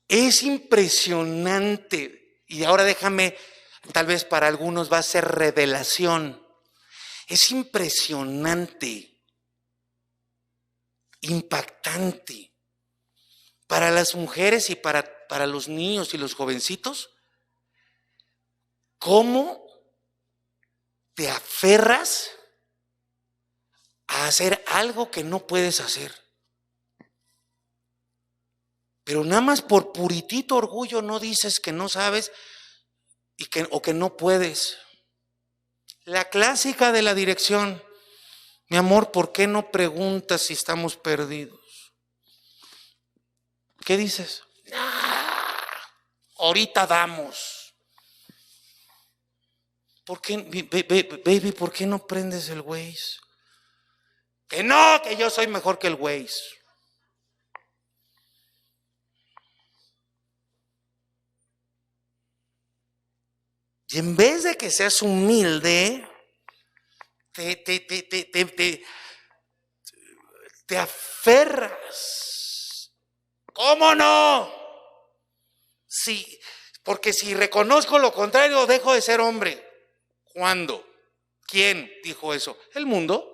S1: Es impresionante. Y ahora déjame, tal vez para algunos va a ser revelación. Es impresionante, impactante. Para las mujeres y para los niños y los jovencitos, ¿cómo te aferras a hacer algo que no puedes hacer? Pero nada más por puritito orgullo no dices que no sabes o que no puedes. La clásica de la dirección: mi amor, ¿por qué no preguntas si estamos perdidos? ¿Qué dices? Ahorita damos. ¿Por qué, baby, por qué no prendes el Waze? Que no, que yo soy mejor que el Waze. Y en vez de que seas humilde, te aferras. ¿Cómo no? Sí, porque si reconozco lo contrario, dejo de ser hombre. ¿Cuándo? ¿Quién dijo eso? El mundo.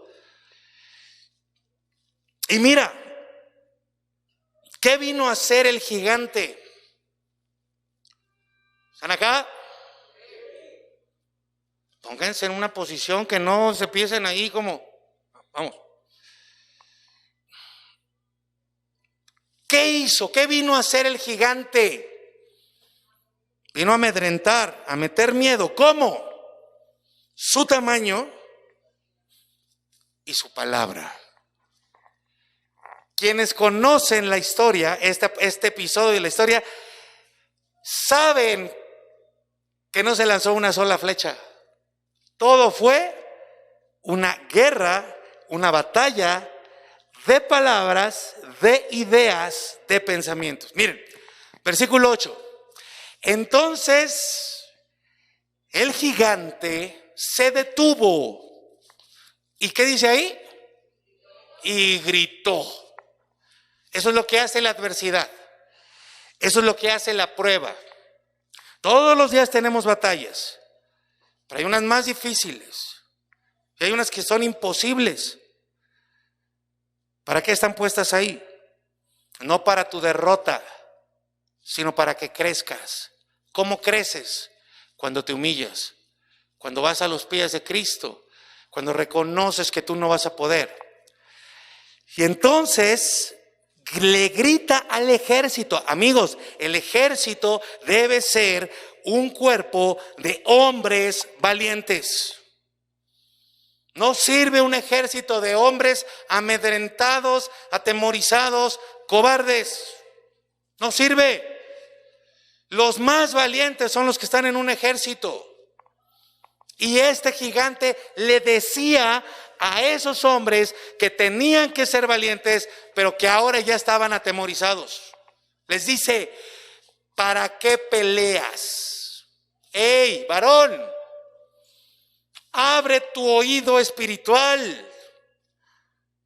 S1: Y mira, ¿qué vino a hacer el gigante? ¿Están acá? Pónganse en una posición que no se piensen ahí como, vamos. ¿Qué hizo? ¿Qué vino a hacer el gigante? Vino a amedrentar, a meter miedo. ¿Cómo? Su tamaño y su palabra. Quienes conocen la historia, este episodio de la historia, saben que no se lanzó una sola flecha. Todo fue una guerra, una batalla de palabras, de ideas, de pensamientos. Miren, versículo 8. Entonces el gigante se detuvo. ¿Y qué dice ahí? Y gritó. Eso es lo que hace la adversidad. Eso es lo que hace la prueba. Todos los días tenemos batallas, pero hay unas más difíciles y hay unas que son imposibles. ¿Para qué están puestas ahí? No para tu derrota, sino para que crezcas. ¿Cómo creces? Cuando te humillas, cuando vas a los pies de Cristo, cuando reconoces que tú no vas a poder. Y entonces le grita al ejército. Amigos, el ejército debe ser un cuerpo de hombres valientes. No sirve un ejército de hombres amedrentados, atemorizados, cobardes. No sirve. Los más valientes son los que están en un ejército. Y este gigante le decía a esos hombres que tenían que ser valientes, pero que ahora ya estaban atemorizados. Les dice: ¿para qué peleas? ¡Ey, varón! Abre tu oído espiritual.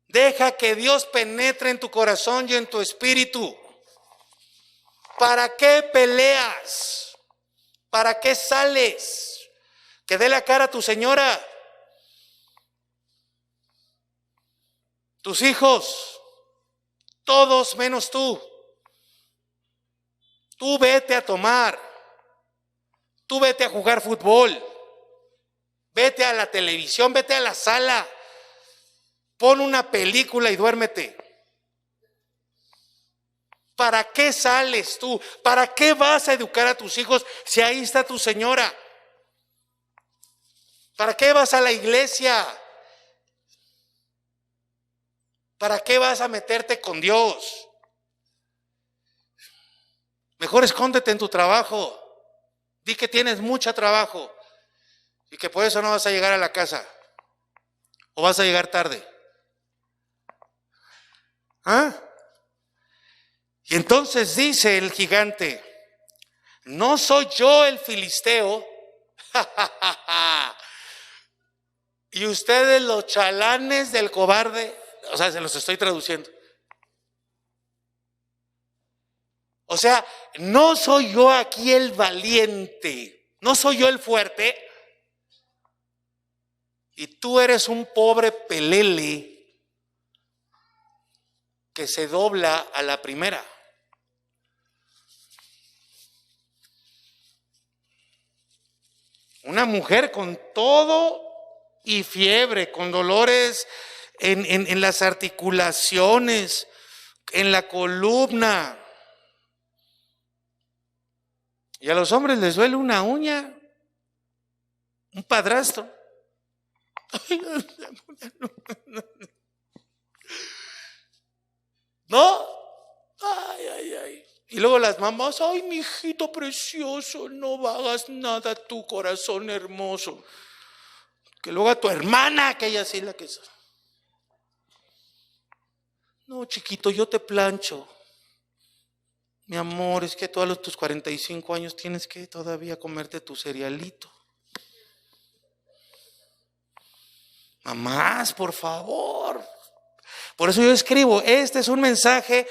S1: Deja que Dios penetre en tu corazón y en tu espíritu. ¿Para qué peleas? ¿Para qué sales? Que dé la cara a tu señora, tus hijos, todos menos tú. Tú vete a tomar, tú vete a jugar fútbol, vete a la televisión, vete a la sala, pon una película y duérmete. ¿Para qué sales tú? ¿Para qué vas a educar a tus hijos si ahí está tu señora? ¿Para qué vas a la iglesia? ¿Para qué vas a meterte con Dios? Mejor escóndete en tu trabajo. Di que tienes mucho trabajo y que por eso no vas a llegar a la casa o vas a llegar tarde. ¿Ah? Y entonces dice el gigante: ¿no soy yo el filisteo? Y ustedes los chalanes del cobarde. O sea, se los estoy traduciendo. O sea, no soy yo aquí el valiente, no soy yo el fuerte, y tú eres un pobre pelele que se dobla a la primera. Una mujer con todo y fiebre, con dolores en las articulaciones, en la columna. Y a los hombres les duele una uña, un padrastro. ¿No? Ay, ay, ay. Y luego las mamás: ay, mi hijito precioso, no hagas nada, tu corazón hermoso. Que luego a tu hermana, que ella sí la que es. No, chiquito, yo te plancho. Mi amor, es que tú a los tus 45 años tienes que todavía comerte tu cerealito. Mamás, por favor. Por eso yo escribo, este es un mensaje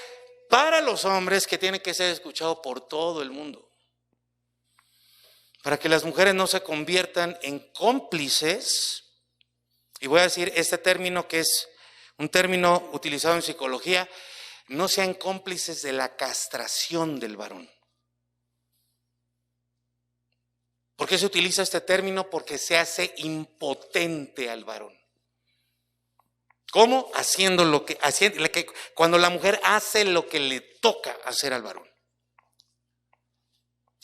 S1: para los hombres que tiene que ser escuchado por todo el mundo. Para que las mujeres no se conviertan en cómplices. Y voy a decir este término, que es un término utilizado en psicología: no sean cómplices de la castración del varón. ¿Por qué se utiliza este término? Porque se hace impotente al varón. ¿Cómo? Cuando la mujer hace lo que le toca hacer al varón.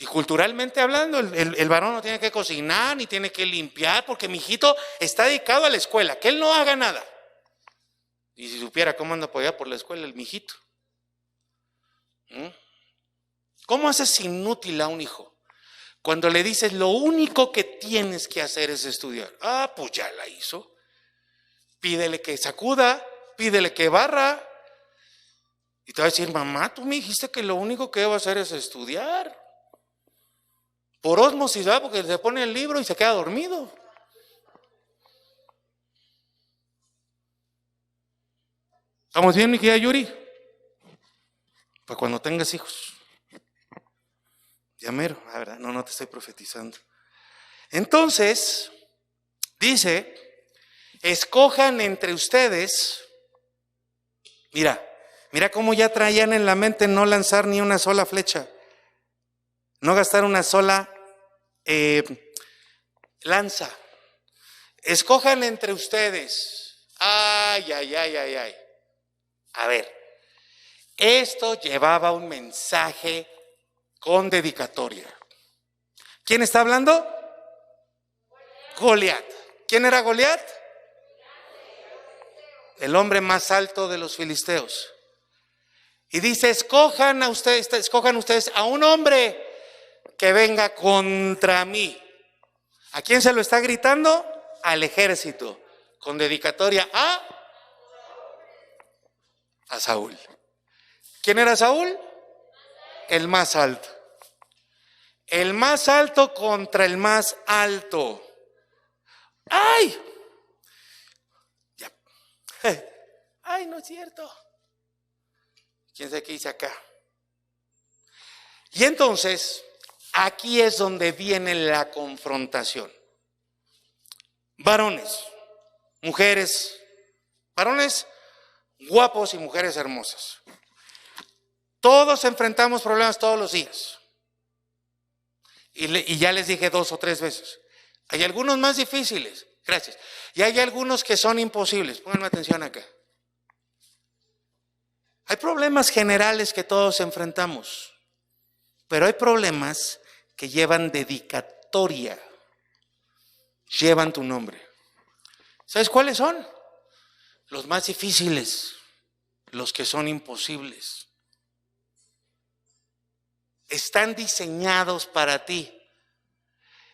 S1: Y culturalmente hablando, el varón no tiene que cocinar ni tiene que limpiar, porque mi hijito está dedicado a la escuela, que él no haga nada. Y si supiera cómo anda por allá por la escuela el mijito. ¿Cómo haces inútil a un hijo? Cuando le dices: lo único que tienes que hacer es estudiar. Ah, pues ya la hizo. Pídele que sacuda, pídele que barra. Y te va a decir: mamá, tú me dijiste que lo único que debo hacer es estudiar. Por ósmosis, ¿verdad? Porque se pone el libro y se queda dormido. ¿Estamos bien, mi querida Yuri? Pues cuando tengas hijos. Ya mero, la verdad, no te estoy profetizando. Entonces, dice: escojan entre ustedes. Mira cómo ya traían en la mente no lanzar ni una sola flecha, no gastar una sola lanza. Escojan entre ustedes. Ay. A ver, Esto llevaba un mensaje con dedicatoria. ¿Quién está hablando? Goliat. ¿Quién era Goliat? El hombre más alto de los filisteos. Y dice, escojan ustedes a un hombre que venga contra mí. ¿A quién se lo está gritando? Al ejército, con dedicatoria a Saúl. ¿Quién era Saúl? El más alto. El más alto contra el más alto. ¡Ay! Ya. ¡Ay, no es cierto! ¿Quién sabe qué dice acá? Y entonces, aquí es donde viene la confrontación. Varones, mujeres, varones guapos y mujeres hermosas. Todos enfrentamos problemas todos los días. Y ya les dije 2 o 3 veces. Hay algunos más difíciles, gracias. Y hay algunos que son imposibles. Pónganme atención acá. Hay problemas generales que todos enfrentamos, pero hay problemas que llevan dedicatoria, llevan tu nombre. ¿Sabes cuáles son? Los más difíciles, los que son imposibles. Están diseñados para ti.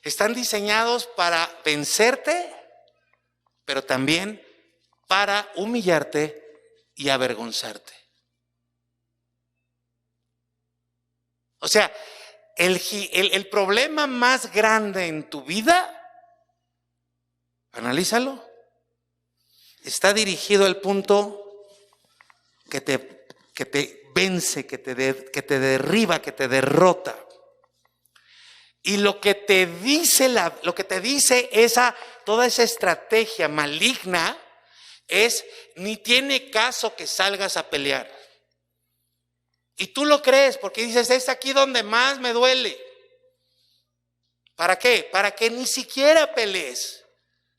S1: Están diseñados para vencerte, pero también para humillarte y avergonzarte. O sea, el problema más grande en tu vida, analízalo, está dirigido al punto que te vence, que te derriba, que te derrota. Y lo que te dice toda esa estrategia maligna es: ni tiene caso que salgas a pelear. Y tú lo crees porque dices, es aquí donde más me duele. ¿Para qué? Para que ni siquiera pelees,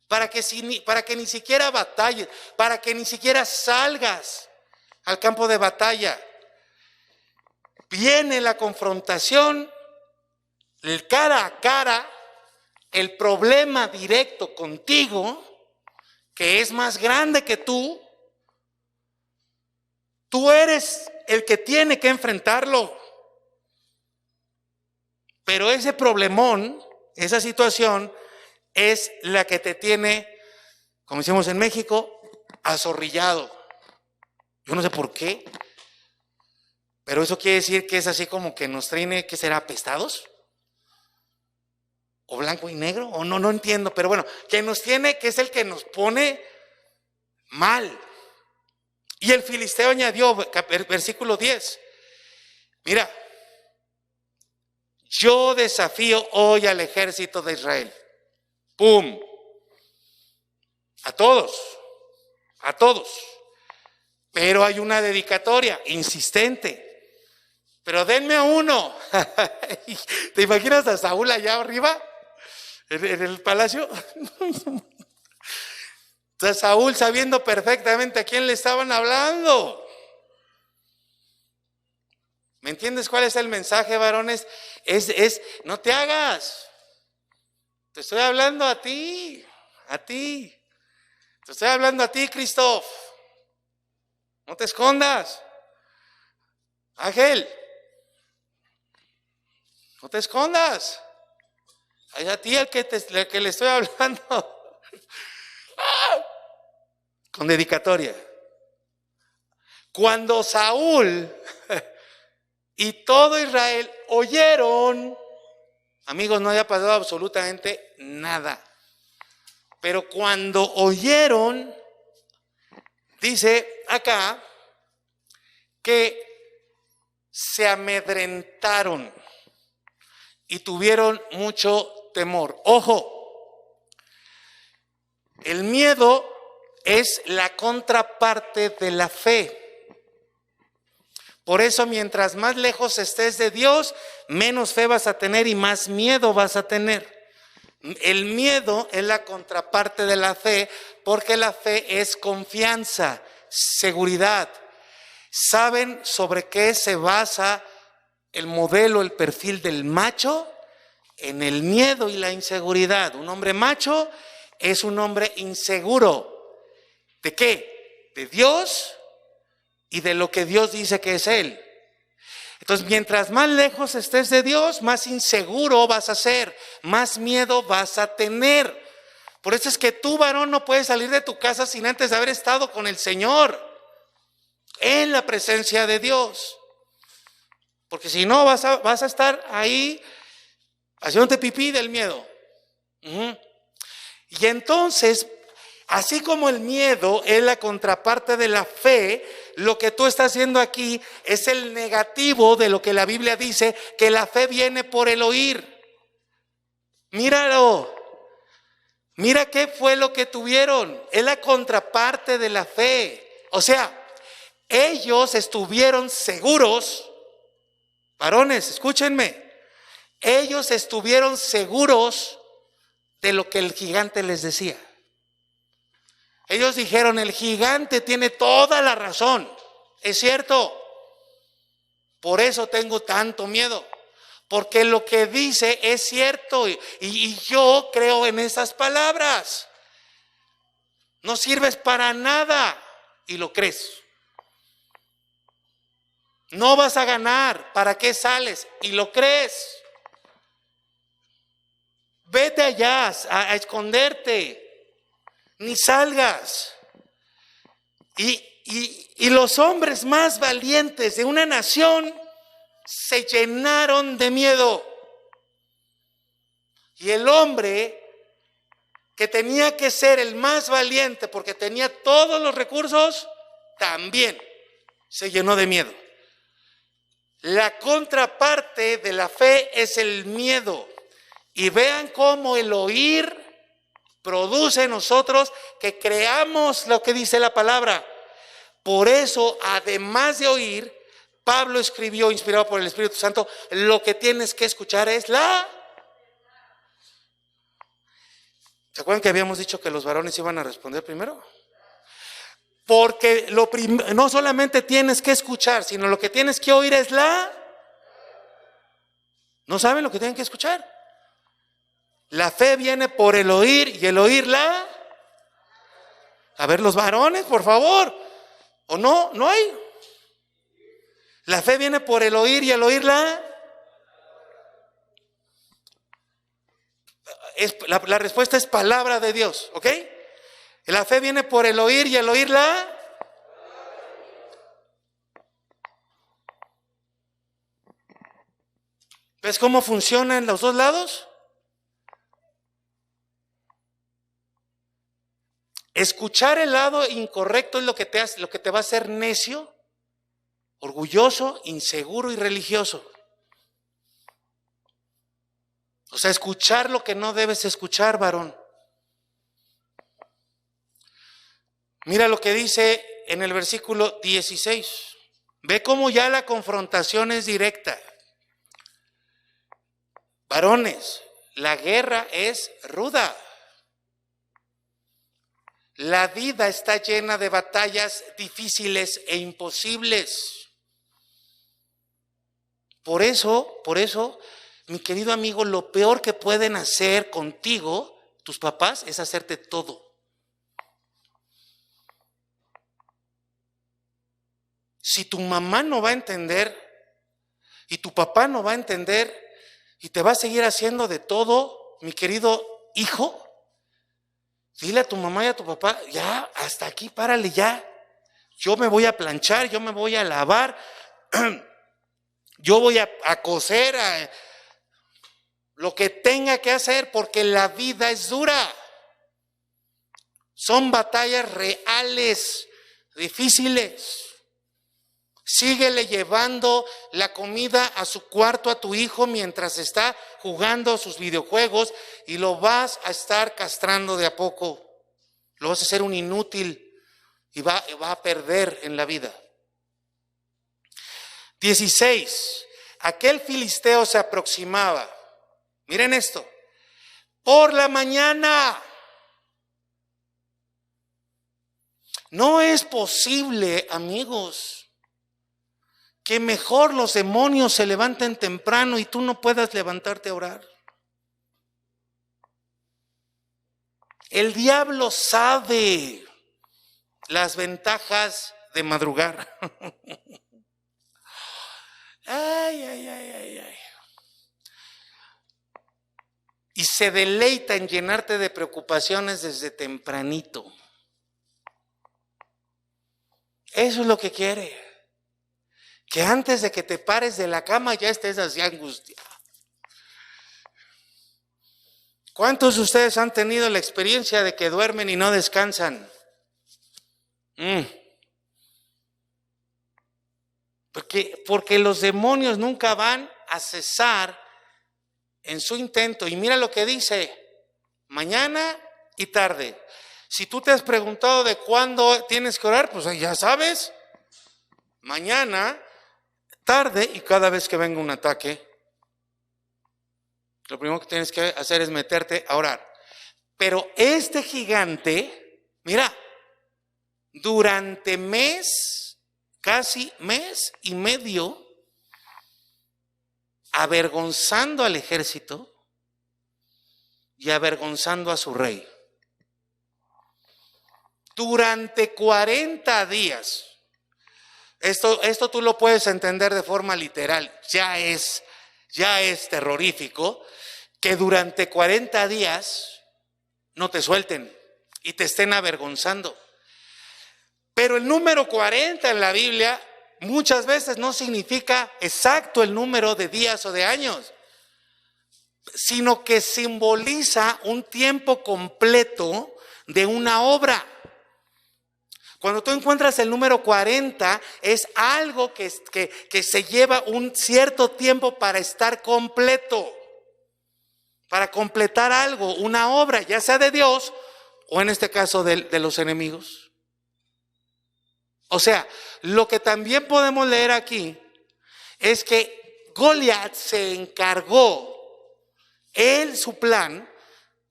S1: para que ni siquiera batalles, para que ni siquiera salgas al campo de batalla. Viene la confrontación, el cara a cara, el problema directo contigo, que es más grande que tú. Tú eres el que tiene que enfrentarlo. Pero ese problemón, esa situación, es la que te tiene, como decimos en México, azorrillado. Yo no sé por qué, pero eso quiere decir que es así como que nos tiene, ¿qué será? ¿Apestados? ¿O blanco y negro? O no entiendo, pero bueno, que nos tiene, que es el que nos pone mal. Y el filisteo añadió, versículo 10, mira, yo desafío hoy al ejército de Israel. ¡Pum! A todos. Pero hay una dedicatoria insistente. Pero denme a uno. ¿Te imaginas a Saúl allá arriba? En el palacio. Entonces Saúl, sabiendo perfectamente a quién le estaban hablando. ¿Me entiendes cuál es el mensaje, varones? No te hagas. Te estoy hablando a ti. Te estoy hablando a ti, Christoph. No te escondas. Ángel, no te escondas. Es a ti el que le estoy hablando. Con dedicatoria. Cuando Saúl y todo Israel oyeron, amigos, no había pasado absolutamente nada. Pero cuando oyeron, dice acá, que se amedrentaron y tuvieron mucho temor. Ojo, el miedo es la contraparte de la fe. Por eso, mientras más lejos estés de Dios, menos fe vas a tener y más miedo vas a tener. El miedo es la contraparte de la fe, porque la fe es confianza, seguridad. ¿Saben sobre qué se basa el modelo, el perfil del macho? En el miedo y la inseguridad. Un hombre macho es un hombre inseguro. ¿De qué? De Dios y de lo que Dios dice que es Él. Entonces, mientras más lejos estés de Dios, más inseguro vas a ser, más miedo vas a tener. Por eso es que tú, varón, no puedes salir de tu casa sin antes haber estado con el Señor, en la presencia de Dios. Porque si no, vas a estar ahí haciéndote pipí del miedo. Y entonces, así como el miedo es la contraparte de la fe, lo que tú estás haciendo aquí es el negativo de lo que la Biblia dice, que la fe viene por el oír. Míralo. Mira qué fue lo que tuvieron. Es la contraparte de la fe. O sea, ellos estuvieron seguros. Varones, escúchenme. Ellos estuvieron seguros de lo que el gigante les decía. Ellos dijeron, el gigante tiene toda la razón. Es cierto. Por eso tengo tanto miedo. Porque lo que dice es cierto. Y yo creo en esas palabras. No sirves para nada. Y lo crees. No vas a ganar. ¿Para qué sales? Y lo crees. Vete allá a esconderte. Ni salgas. Y los hombres más valientes de una nación se llenaron de miedo. Y el hombre que tenía que ser el más valiente porque tenía todos los recursos, también se llenó de miedo. La contraparte de la fe es el miedo. Y vean cómo el oír produce en nosotros que creamos lo que dice la palabra. Por eso, además de oír, Pablo escribió, inspirado por el Espíritu Santo, lo que tienes que escuchar es la... ¿Se acuerdan que habíamos dicho que los varones iban a responder primero? Porque no solamente tienes que escuchar, sino lo que tienes que oír es la... ¿No saben lo que tienen que escuchar? La fe viene por el oír y el oír la... A ver, los varones, por favor. ¿O no? ¿No hay? La fe viene por el oír y el oír la... La respuesta es palabra de Dios, ¿ok? La fe viene por el oír y el oír la... ¿Ves cómo funciona en los dos lados? Escuchar el lado incorrecto es lo que te va a hacer necio, orgulloso, inseguro y religioso. O sea, escuchar lo que no debes escuchar, varón. Mira lo que dice en el versículo 16. Ve cómo ya la confrontación es directa. Varones, la guerra es ruda. La vida está llena de batallas difíciles e imposibles. Por eso, mi querido amigo, lo peor que pueden hacer contigo, tus papás, es hacerte todo. Si tu mamá no va a entender y tu papá no va a entender y te va a seguir haciendo de todo, mi querido hijo, dile a tu mamá y a tu papá, ya, hasta aquí, párale ya. Yo me voy a planchar, yo me voy a lavar, yo voy a coser, lo que tenga que hacer, porque la vida es dura. Son batallas reales, difíciles. Síguele llevando la comida a su cuarto a tu hijo mientras está jugando sus videojuegos y lo vas a estar castrando de a poco. Lo vas a hacer un inútil y va a perder en la vida. 16. Aquel filisteo se aproximaba. Miren esto. Por la mañana. No es posible, amigos, que mejor los demonios se levanten temprano y tú no puedas levantarte a orar? El diablo sabe las ventajas de madrugar. Ay, ay, ay, ay, ay. Y se deleita en llenarte de preocupaciones desde tempranito. Eso es lo que quiere. Que antes de que te pares de la cama ya estés así angustiado. ¿Cuántos de ustedes han tenido la experiencia de que duermen y no descansan? Porque los demonios nunca van a cesar en su intento. Y mira lo que dice: mañana y tarde. Si tú te has preguntado de cuándo tienes que orar, pues ya sabes. Mañana, tarde y cada vez que venga un ataque, lo primero que tienes que hacer es meterte a orar. Pero este gigante, mira, durante casi mes y medio, avergonzando al ejército y avergonzando a su rey. Durante 40 días. Esto tú lo puedes entender de forma literal. Ya es terrorífico que durante 40 días no te suelten y te estén avergonzando. Pero el número 40 en la Biblia muchas veces no significa exacto el número de días o de años, sino que simboliza un tiempo completo de una obra. Cuando tú encuentras el número 40, es algo que se lleva un cierto tiempo para estar completo, para completar algo, una obra, ya sea de Dios o en este caso de los enemigos. O sea, lo que también podemos leer aquí es que Goliat se encargó, su plan,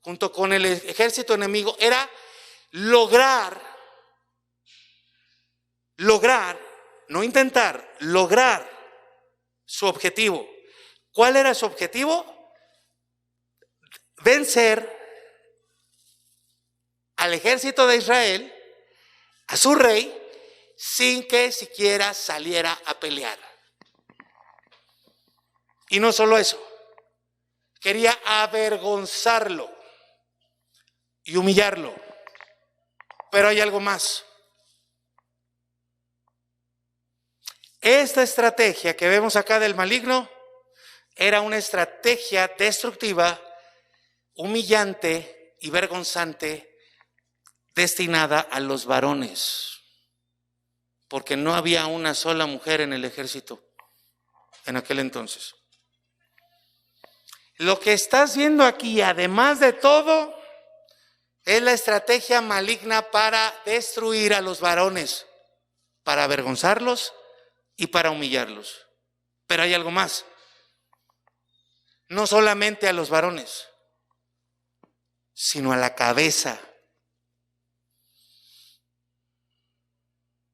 S1: junto con el ejército enemigo, era lograr, no intentar, lograr su objetivo. ¿Cuál era su objetivo? Vencer al ejército de Israel, a su rey, sin que siquiera saliera a pelear. Y no solo eso, quería avergonzarlo y humillarlo. Pero hay algo más. Esta estrategia que vemos acá del maligno era una estrategia destructiva, humillante y vergonzante, destinada a los varones, porque no había una sola mujer en el ejército en aquel entonces. Lo que estás viendo aquí, además de todo, es la estrategia maligna para destruir a los varones, para avergonzarlos y para humillarlos. Pero hay algo más. No solamente a los varones, sino a la cabeza.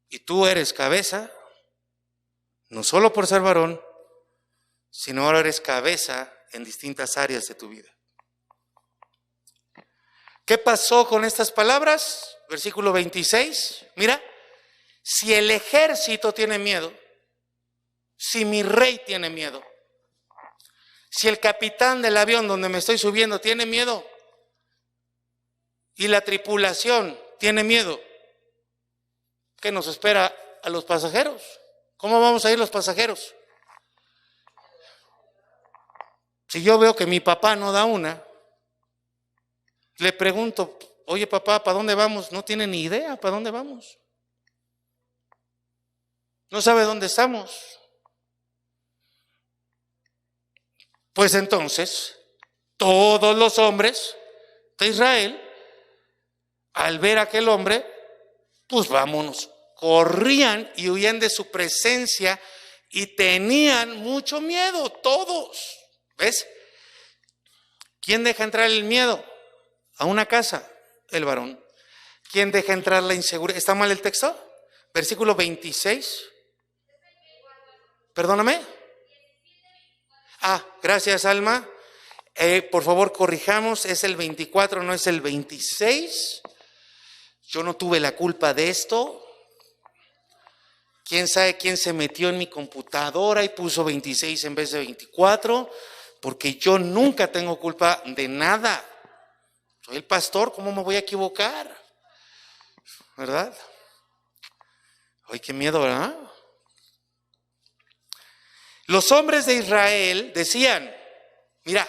S1: Y tú eres cabeza, no solo por ser varón, sino ahora eres cabeza en distintas áreas de tu vida. ¿Qué pasó con estas palabras? Versículo 26. Mira, si el ejército tiene miedo, si mi rey tiene miedo, si el capitán del avión donde me estoy subiendo tiene miedo y la tripulación tiene miedo, ¿qué nos espera a los pasajeros? ¿Cómo vamos a ir los pasajeros? Si yo veo que mi papá no da una, le pregunto: oye papá, ¿para dónde vamos? No tiene ni idea para dónde vamos. No sabe dónde estamos. Pues entonces, todos los hombres de Israel, al ver a aquel hombre, pues vámonos. Corrían y huían de su presencia y tenían mucho miedo, todos. ¿Ves? ¿Quién deja entrar el miedo a una casa? El varón. ¿Quién deja entrar la inseguridad? ¿Está mal el texto? Versículo 26. Perdóname. Gracias, Alma. Por favor, corrijamos, es el 24, no es el 26. Yo no tuve la culpa de esto. ¿Quién sabe quién se metió en mi computadora y puso 26 en vez de 24? Porque yo nunca tengo culpa de nada. Soy el pastor, ¿cómo me voy a equivocar? ¿Verdad? Ay, qué miedo, ¿verdad? Los hombres de Israel decían, mira,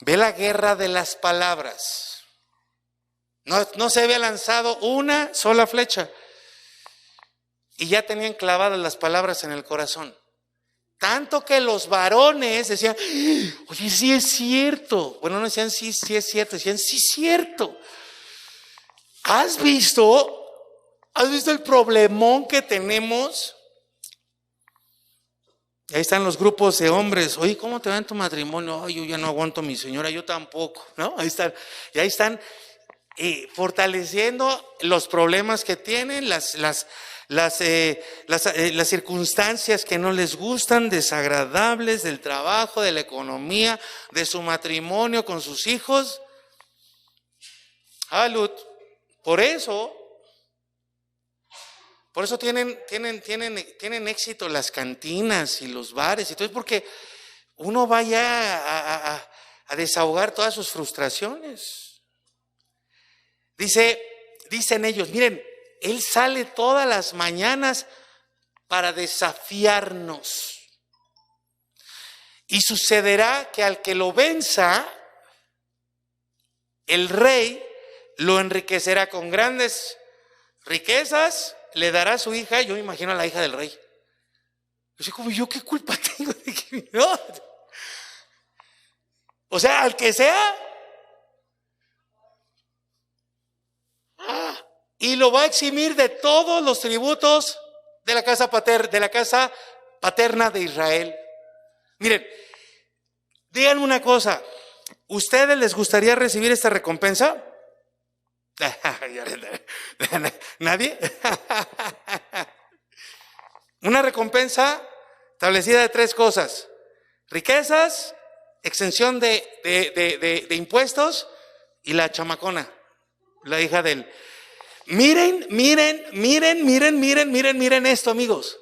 S1: ve la guerra de las palabras. No se había lanzado una sola flecha. Y ya tenían clavadas las palabras en el corazón. Tanto que los varones decían, oye, sí es cierto. Bueno, no decían sí es cierto, decían sí es cierto. ¿Has visto el problemón que tenemos? Ahí están los grupos de hombres. Oye, ¿cómo te va en tu matrimonio? Ay, yo ya no aguanto a mi señora, yo tampoco, ¿no? Ahí están, y ahí están fortaleciendo los problemas que tienen, las circunstancias que no les gustan, desagradables del trabajo, de la economía, de su matrimonio con sus hijos. Salud. Por eso tienen éxito las cantinas y los bares y todo, porque uno vaya a desahogar todas sus frustraciones. Dicen ellos, miren, él sale todas las mañanas para desafiarnos. Y sucederá que al que lo venza, el rey lo enriquecerá con grandes riquezas, le dará a su hija, yo me imagino a la hija del rey. Yo sé, como yo, ¿qué culpa tengo de que no? O sea, al que sea, y lo va a eximir de todos los tributos de la casa paterna de Israel. Miren, díganme una cosa, ¿ustedes les gustaría recibir esta recompensa? ¿Nadie? Una recompensa establecida de 3 cosas: riquezas, exención de impuestos y la chamacona, la hija del... Miren esto, amigos.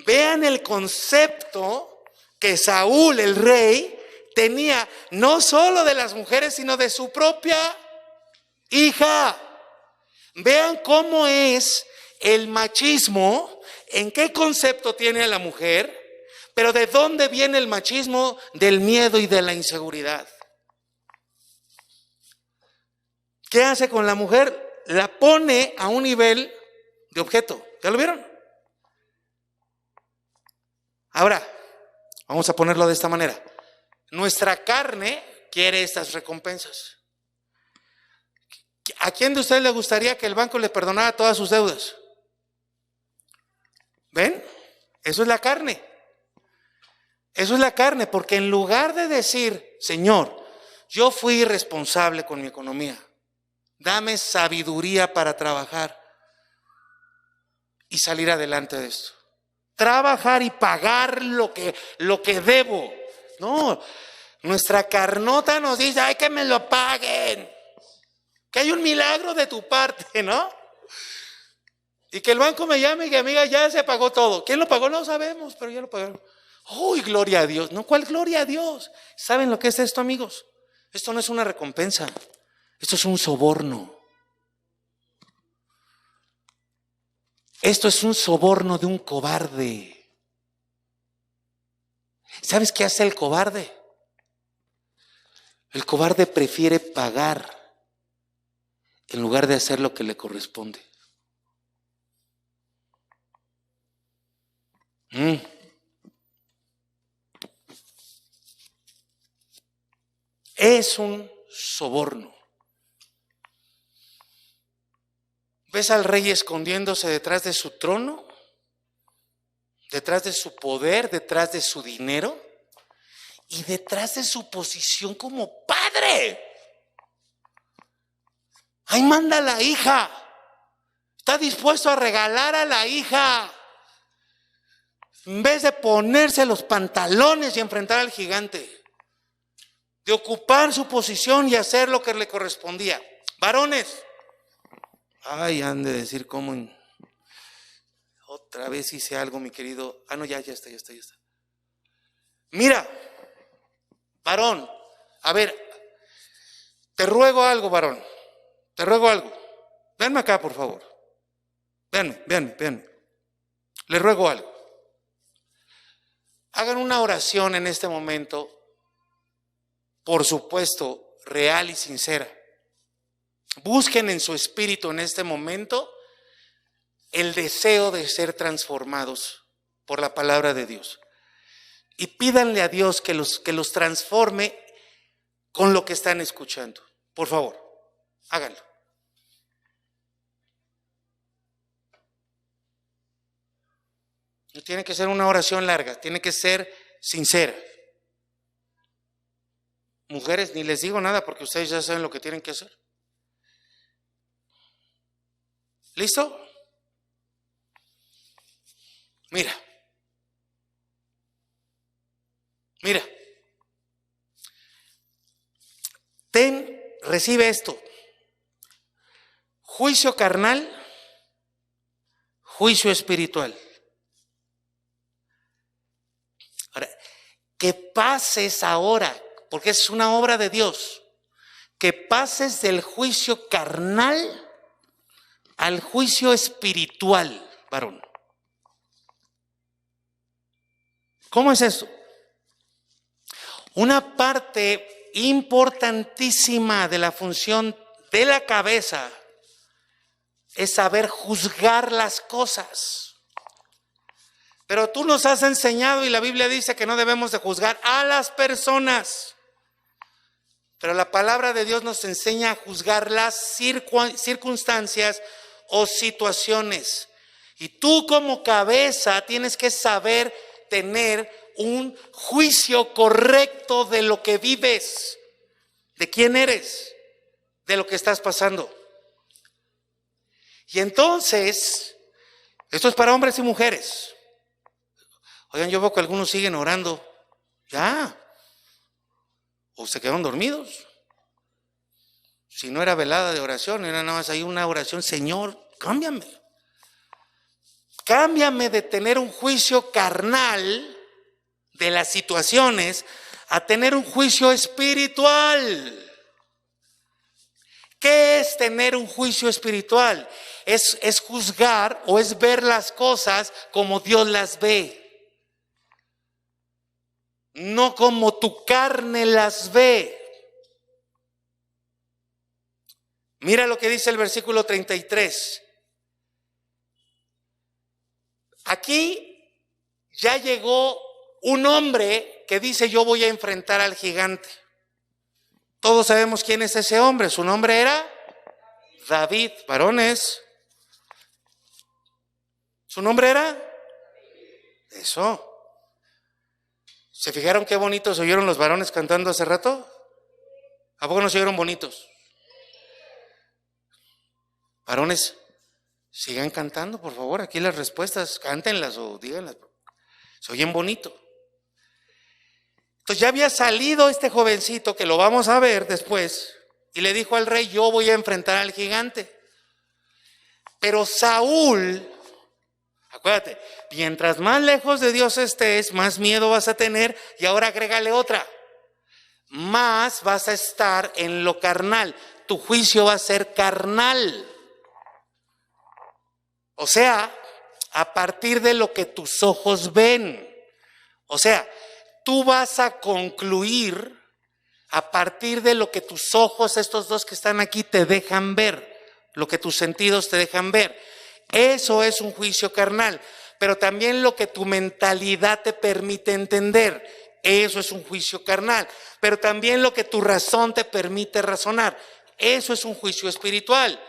S1: Vean el concepto que Saúl, el rey, tenía no solo de las mujeres, sino de su propia hija. Vean cómo es el machismo, en qué concepto tiene a la mujer, pero de dónde viene el machismo, del miedo y de la inseguridad. ¿Qué hace con la mujer? La pone a un nivel de objeto. ¿Ya lo vieron? Ahora, vamos a ponerlo de esta manera. Nuestra carne quiere estas recompensas. ¿A quién de ustedes le gustaría que el banco le perdonara todas sus deudas? ¿Ven? Eso es la carne. Eso es la carne, porque en lugar de decir, Señor, yo fui irresponsable con mi economía, dame sabiduría para trabajar y salir adelante de esto. Trabajar y pagar lo que debo. No, nuestra carnota nos dice, ay, que me lo paguen. Que hay un milagro de tu parte, ¿no? Y que el banco me llame y que, amiga, ya se pagó todo. ¿Quién lo pagó? No sabemos, pero ya lo pagaron. ¡Uy, gloria a Dios! No, ¿cuál gloria a Dios? ¿Saben lo que es esto, amigos? Esto no es una recompensa. Esto es un soborno. Esto es un soborno de un cobarde. ¿Sabes qué hace el cobarde? El cobarde prefiere pagar en lugar de hacer lo que le corresponde. Es un soborno. ¿Ves al rey escondiéndose detrás de su trono? ¿Detrás de su poder? ¿Detrás de su dinero? Y detrás de su posición como padre. Ahí manda a la hija. Está dispuesto a regalar a la hija. En vez de ponerse los pantalones y enfrentar al gigante, de ocupar su posición y hacer lo que le correspondía. Varones, ay, han de decir cómo otra vez hice algo, mi querido. No, ya está. Mira, varón, a ver, te ruego algo, varón, te ruego algo. Venme acá, por favor. Véanme. Le ruego algo. Hagan una oración en este momento, por supuesto, real y sincera. Busquen en su espíritu en este momento el deseo de ser transformados por la palabra de Dios. Y pídanle a Dios que los transforme con lo que están escuchando. Por favor, háganlo. No tiene que ser una oración larga, tiene que ser sincera. Mujeres, ni les digo nada porque ustedes ya saben lo que tienen que hacer. ¿Listo? Mira. Recibe esto. Juicio carnal, juicio espiritual. Ahora, que pases ahora, porque es una obra de Dios, que pases del juicio carnal al juicio espiritual, varón. ¿Cómo es eso? Una parte importantísima de la función de la cabeza es saber juzgar las cosas. Pero tú nos has enseñado y la Biblia dice que no debemos de juzgar a las personas. Pero la palabra de Dios nos enseña a juzgar las circunstancias o situaciones. Y tú como cabeza tienes que saber tener un juicio correcto de lo que vives, de quién eres, de lo que estás pasando. Y entonces, esto es para hombres y mujeres. Oigan, yo veo que algunos siguen orando. Ya. O se quedaron dormidos. Si no era velada de oración, era nada más ahí una oración. Señor, cámbiame. Cámbiame de tener un juicio carnal de las situaciones a tener un juicio espiritual. ¿Qué es tener un juicio espiritual? Es juzgar o es ver las cosas como Dios las ve. No como tu carne las ve. Mira lo que dice el versículo 33. Aquí ya llegó un hombre que dice: yo voy a enfrentar al gigante. Todos sabemos quién es ese hombre. Su nombre era David. Varones, ¿su nombre era? Eso. ¿Se fijaron qué bonitos oyeron los varones cantando hace rato? ¿A poco no se oyeron bonitos? Varones, sigan cantando, por favor. Aquí las respuestas, cántenlas o díganlas. Se oyen bonito. Entonces ya había salido este jovencito, que lo vamos a ver después, y le dijo al rey: yo voy a enfrentar al gigante. Pero Saúl, acuérdate, mientras más lejos de Dios estés, más miedo vas a tener. Y ahora agrégale otra: más vas a estar en lo carnal. Tu juicio va a ser carnal. O sea, a partir de lo que tus ojos ven. O sea, tú vas a concluir a partir de lo que tus ojos, estos dos que están aquí, te dejan ver, lo que tus sentidos te dejan ver. Eso es un juicio carnal. Pero también lo que tu mentalidad te permite entender, eso es un juicio carnal. Pero también lo que tu razón te permite razonar, eso es un juicio espiritual.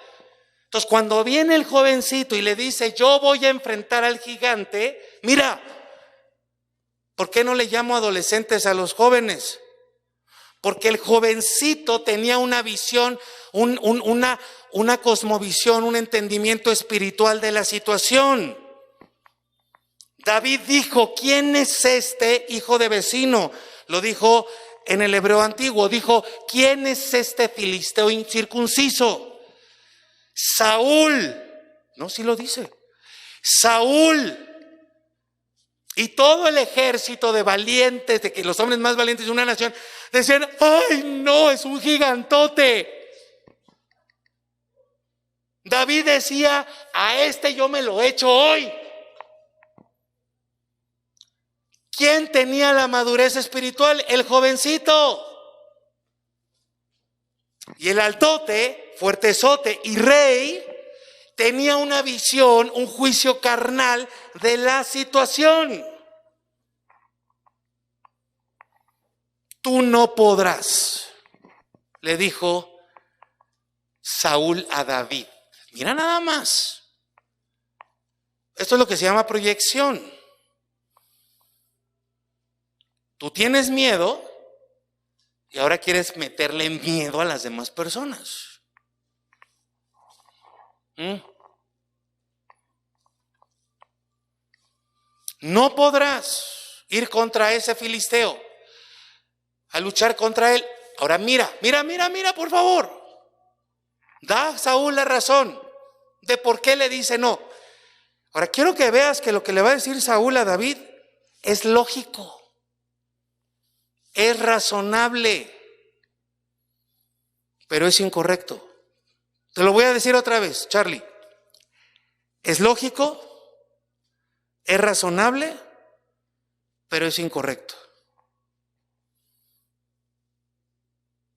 S1: Entonces, cuando viene el jovencito y le dice: yo voy a enfrentar al gigante, mira, ¿por qué no le llamo adolescentes a los jóvenes? Porque el jovencito tenía una visión, una cosmovisión, un entendimiento espiritual de la situación. David dijo, ¿quién es este hijo de vecino? Lo dijo en el hebreo antiguo. Dijo, ¿quién es este filisteo incircunciso? Saúl. No, sí lo dice. Saúl. Y todo el ejército de valientes, de que los hombres más valientes de una nación, decían, ¡ay no, es un gigantote! David decía, a este yo me lo echo hoy. ¿Quién tenía la madurez espiritual? El jovencito. Y el altote, fuertezote y rey, tenía una visión, un juicio carnal de la situación. Tú no podrás, le dijo Saúl a David. Mira nada más. Esto es lo que se llama proyección. Tú tienes miedo y ahora quieres meterle miedo a las demás personas. No podrás ir contra ese filisteo, a luchar contra él. Ahora mira, por favor. Da a Saúl la razón de por qué le dice no. Ahora quiero que veas que lo que le va a decir Saúl a David es lógico, es razonable, pero es incorrecto. Te lo voy a decir otra vez, Charlie. Es lógico, es razonable, pero es incorrecto.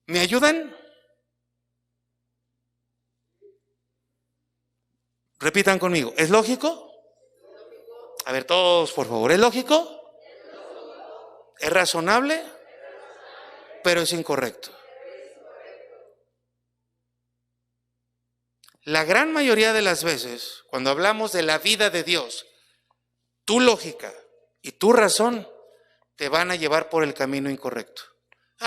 S1: ¿Me ayudan? Repitan conmigo. ¿Es lógico? A ver, todos, por favor. ¿Es lógico? ¿Es razonable? Pero es incorrecto. La gran mayoría de las veces, cuando hablamos de la vida de Dios, tu lógica y tu razón te van a llevar por el camino incorrecto.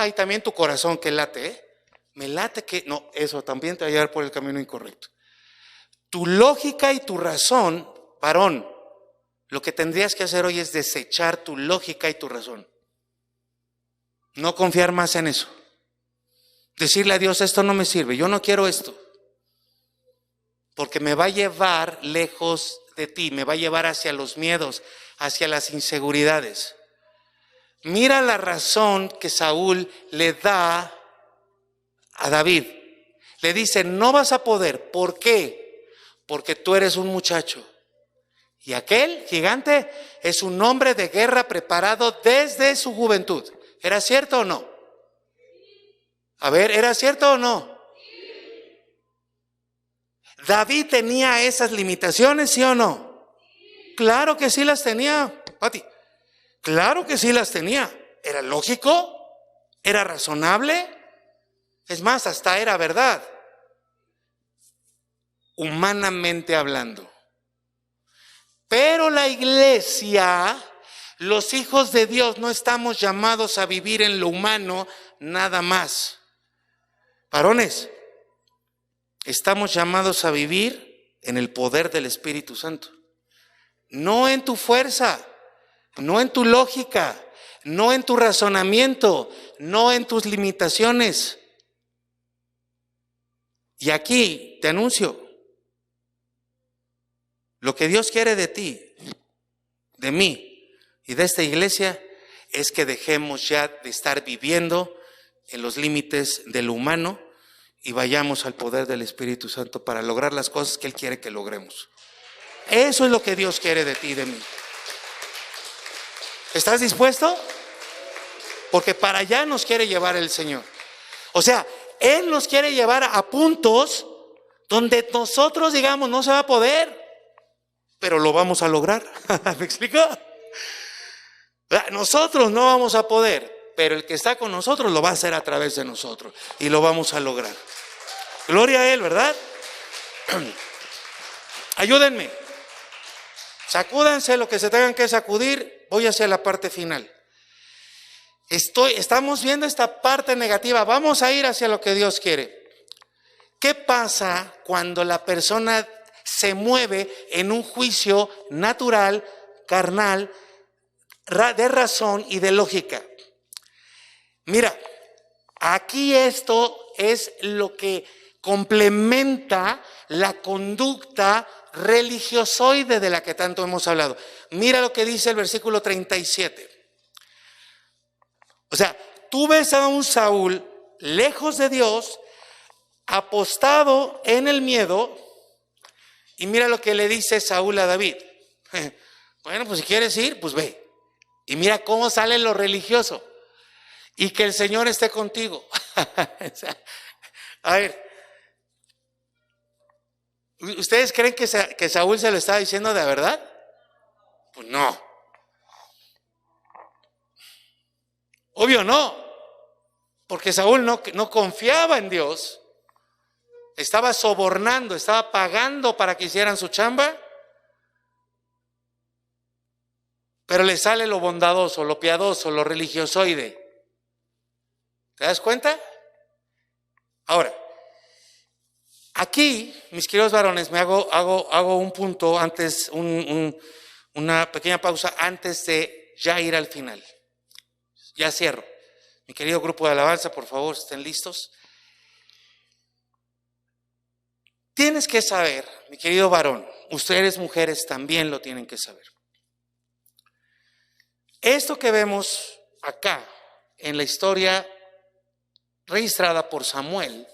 S1: Y también tu corazón que late, me late que... No, eso también te va a llevar por el camino incorrecto. Tu lógica y tu razón, varón, lo que tendrías que hacer hoy es desechar tu lógica y tu razón. No confiar más en eso. Decirle a Dios, esto no me sirve, yo no quiero esto. Porque me va a llevar lejos de ti, me va a llevar hacia los miedos, hacia las inseguridades. Mira la razón que Saúl le da a David. Le dice, no vas a poder. ¿Por qué? Porque tú eres un muchacho. Y aquel gigante es un hombre de guerra preparado desde su juventud. ¿Era cierto o no? A ver, ¿era cierto o no? ¿David tenía esas limitaciones, sí o no? Claro que sí las tenía, Pati. Claro que sí las tenía. ¿Era lógico? ¿Era razonable? Es más, hasta era verdad. Humanamente hablando. Pero la iglesia, los hijos de Dios, no estamos llamados a vivir en lo humano nada más. Varones, estamos llamados a vivir en el poder del Espíritu Santo. No en tu fuerza, no en tu lógica, no en tu razonamiento, no en tus limitaciones. Y aquí te anuncio, lo que Dios quiere de ti, de mí y de esta iglesia es que dejemos ya de estar viviendo en los límites de lo humano y vayamos al poder del Espíritu Santo para lograr las cosas que Él quiere que logremos. Eso es lo que Dios quiere de ti y de mí. ¿Estás dispuesto? Porque para allá nos quiere llevar el Señor. O sea, Él nos quiere llevar a puntos donde nosotros digamos no se va a poder, pero lo vamos a lograr. ¿Me explico? Nosotros no vamos a poder, pero el que está con nosotros lo va a hacer a través de nosotros y lo vamos a lograr. Gloria a Él, ¿verdad? Ayúdenme. Sacúdanse lo que se tengan que sacudir. Voy hacia la parte final. Estamos viendo esta parte negativa. Vamos a ir hacia lo que Dios quiere. ¿Qué pasa cuando la persona se mueve en un juicio natural carnal de razón y de lógica. Mira, aquí esto es lo que complementa la conducta religiosoide de la que tanto hemos hablado. Mira lo que dice el versículo 37. O sea, tú ves a un Saúl lejos de Dios, apostado en el miedo, y mira lo que le dice Saúl a David. Bueno, pues si quieres ir, pues ve. Y mira cómo sale lo religioso. Y que el Señor esté contigo. A ver, ¿ustedes creen que Saúl se lo estaba diciendo de verdad? Pues no. Obvio no. Porque Saúl no confiaba en Dios. Estaba sobornando, estaba pagando para que hicieran su chamba. Pero le sale lo bondadoso, lo piadoso, lo religiosoide. ¿Te das cuenta? Ahora, aquí, mis queridos varones, me hago un punto antes, una pequeña pausa antes de ya ir al final. Ya cierro. Mi querido grupo de alabanza, por favor, estén listos. Tienes que saber, mi querido varón, ustedes mujeres también lo tienen que saber. Esto que vemos acá en la historia registrada por Samuel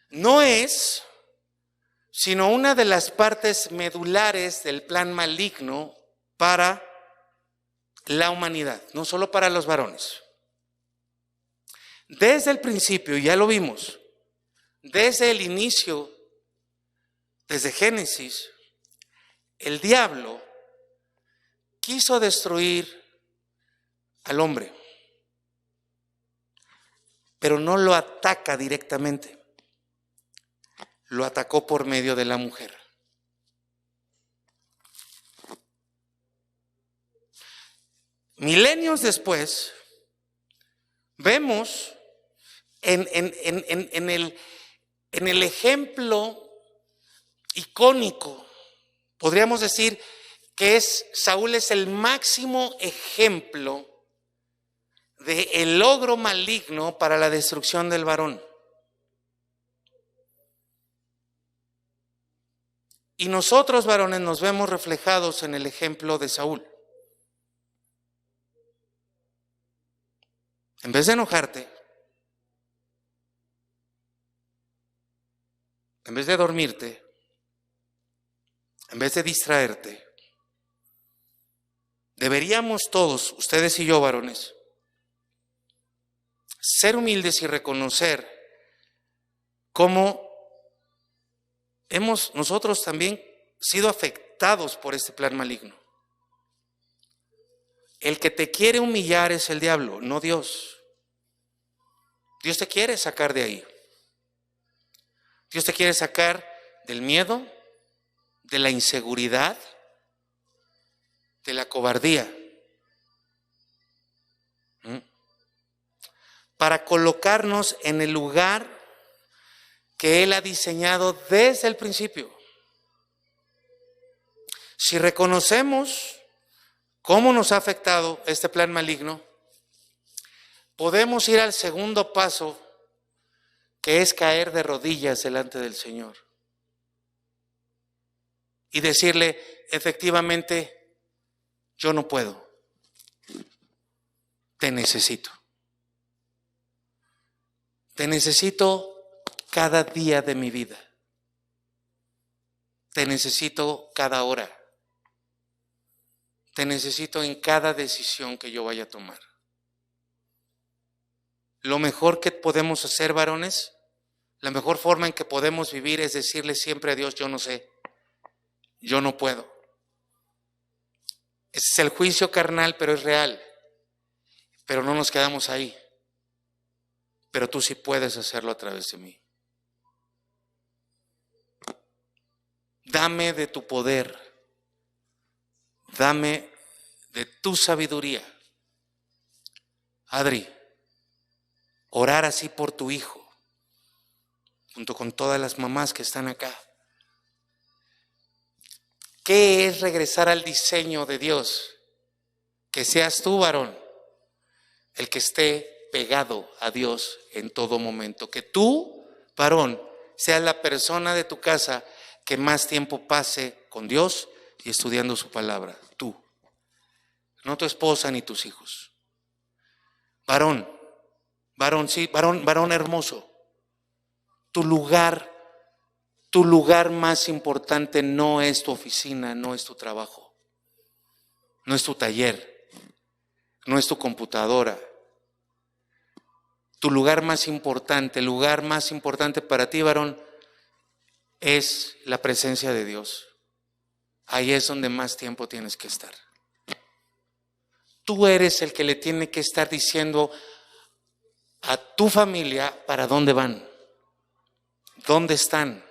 S1: no es sino una de las partes medulares del plan maligno para la humanidad, no solo para los varones. Desde el principio, ya lo vimos, desde el inicio, desde Génesis, el diablo quiso destruir al hombre, pero no lo ataca directamente, lo atacó por medio de la mujer. Milenios después, vemos en el ejemplo icónico, podríamos decir que Saúl es el máximo ejemplo del logro maligno para la destrucción del varón. Y nosotros, varones, nos vemos reflejados en el ejemplo de Saúl. En vez de enojarte, en vez de dormirte, en vez de distraerte, deberíamos todos, ustedes y yo, varones, ser humildes y reconocer cómo hemos nosotros también sido afectados por este plan maligno. El que te quiere humillar es el diablo, no Dios. Dios te quiere sacar de ahí. Dios te quiere sacar del miedo, de la inseguridad, de la cobardía. Para colocarnos en el lugar que Él ha diseñado desde el principio. Si reconocemos cómo nos ha afectado este plan maligno, podemos ir al segundo paso, que es caer de rodillas delante del Señor y decirle, efectivamente, yo no puedo, te necesito. Te necesito cada día de mi vida. Te necesito cada hora. Te necesito en cada decisión que yo vaya a tomar. Lo mejor que podemos hacer, varones, la mejor forma en que podemos vivir es decirle siempre a Dios, yo no sé, yo no puedo. Ese es el juicio carnal, pero es real. Pero no nos quedamos ahí. Pero tú sí puedes hacerlo a través de mí. Dame de tu poder. Dame de tu sabiduría. Adri, orar así por tu hijo, junto con todas las mamás que están acá. ¿Qué es regresar al diseño de Dios? Que seas tú, varón, el que esté pegado a Dios en todo momento. Que tú, varón, seas la persona de tu casa que más tiempo pase con Dios y estudiando su palabra. Tú, no tu esposa ni tus hijos. Varón, sí, varón hermoso. Tu lugar más importante no es tu oficina, no es tu trabajo, no es tu taller, no es tu computadora. Tu lugar más importante, el lugar más importante para ti, varón, es la presencia de Dios. Ahí es donde más tiempo tienes que estar. Tú eres el que le tiene que estar diciendo a tu familia para dónde van, dónde están,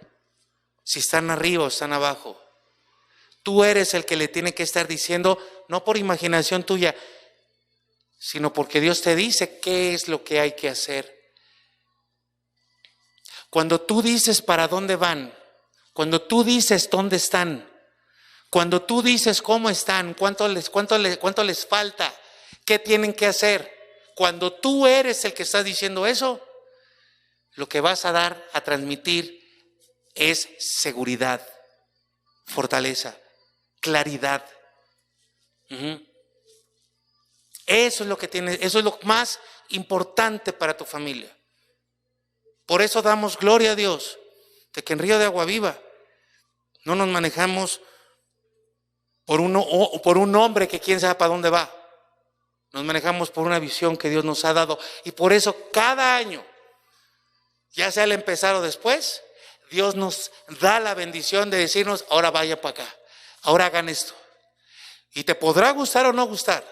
S1: si están arriba o están abajo. Tú eres el que le tiene que estar diciendo, no por imaginación tuya, sino porque Dios te dice qué es lo que hay que hacer. Cuando tú dices para dónde van, cuando tú dices dónde están, cuando tú dices cómo están, cuánto les falta, qué tienen que hacer, cuando tú eres el que está diciendo eso, lo que vas a dar, a transmitir es seguridad, fortaleza, claridad. Eso es lo que tienes, eso es lo más importante para tu familia. Por eso damos gloria a Dios de que en Río de Agua Viva no nos manejamos por un hombre que quién sabe para dónde va. Nos manejamos por una visión que Dios nos ha dado. Y por eso cada año, ya sea al empezar o después, Dios nos da la bendición de decirnos, ahora vaya para acá, ahora hagan esto. Y te podrá gustar o no gustar,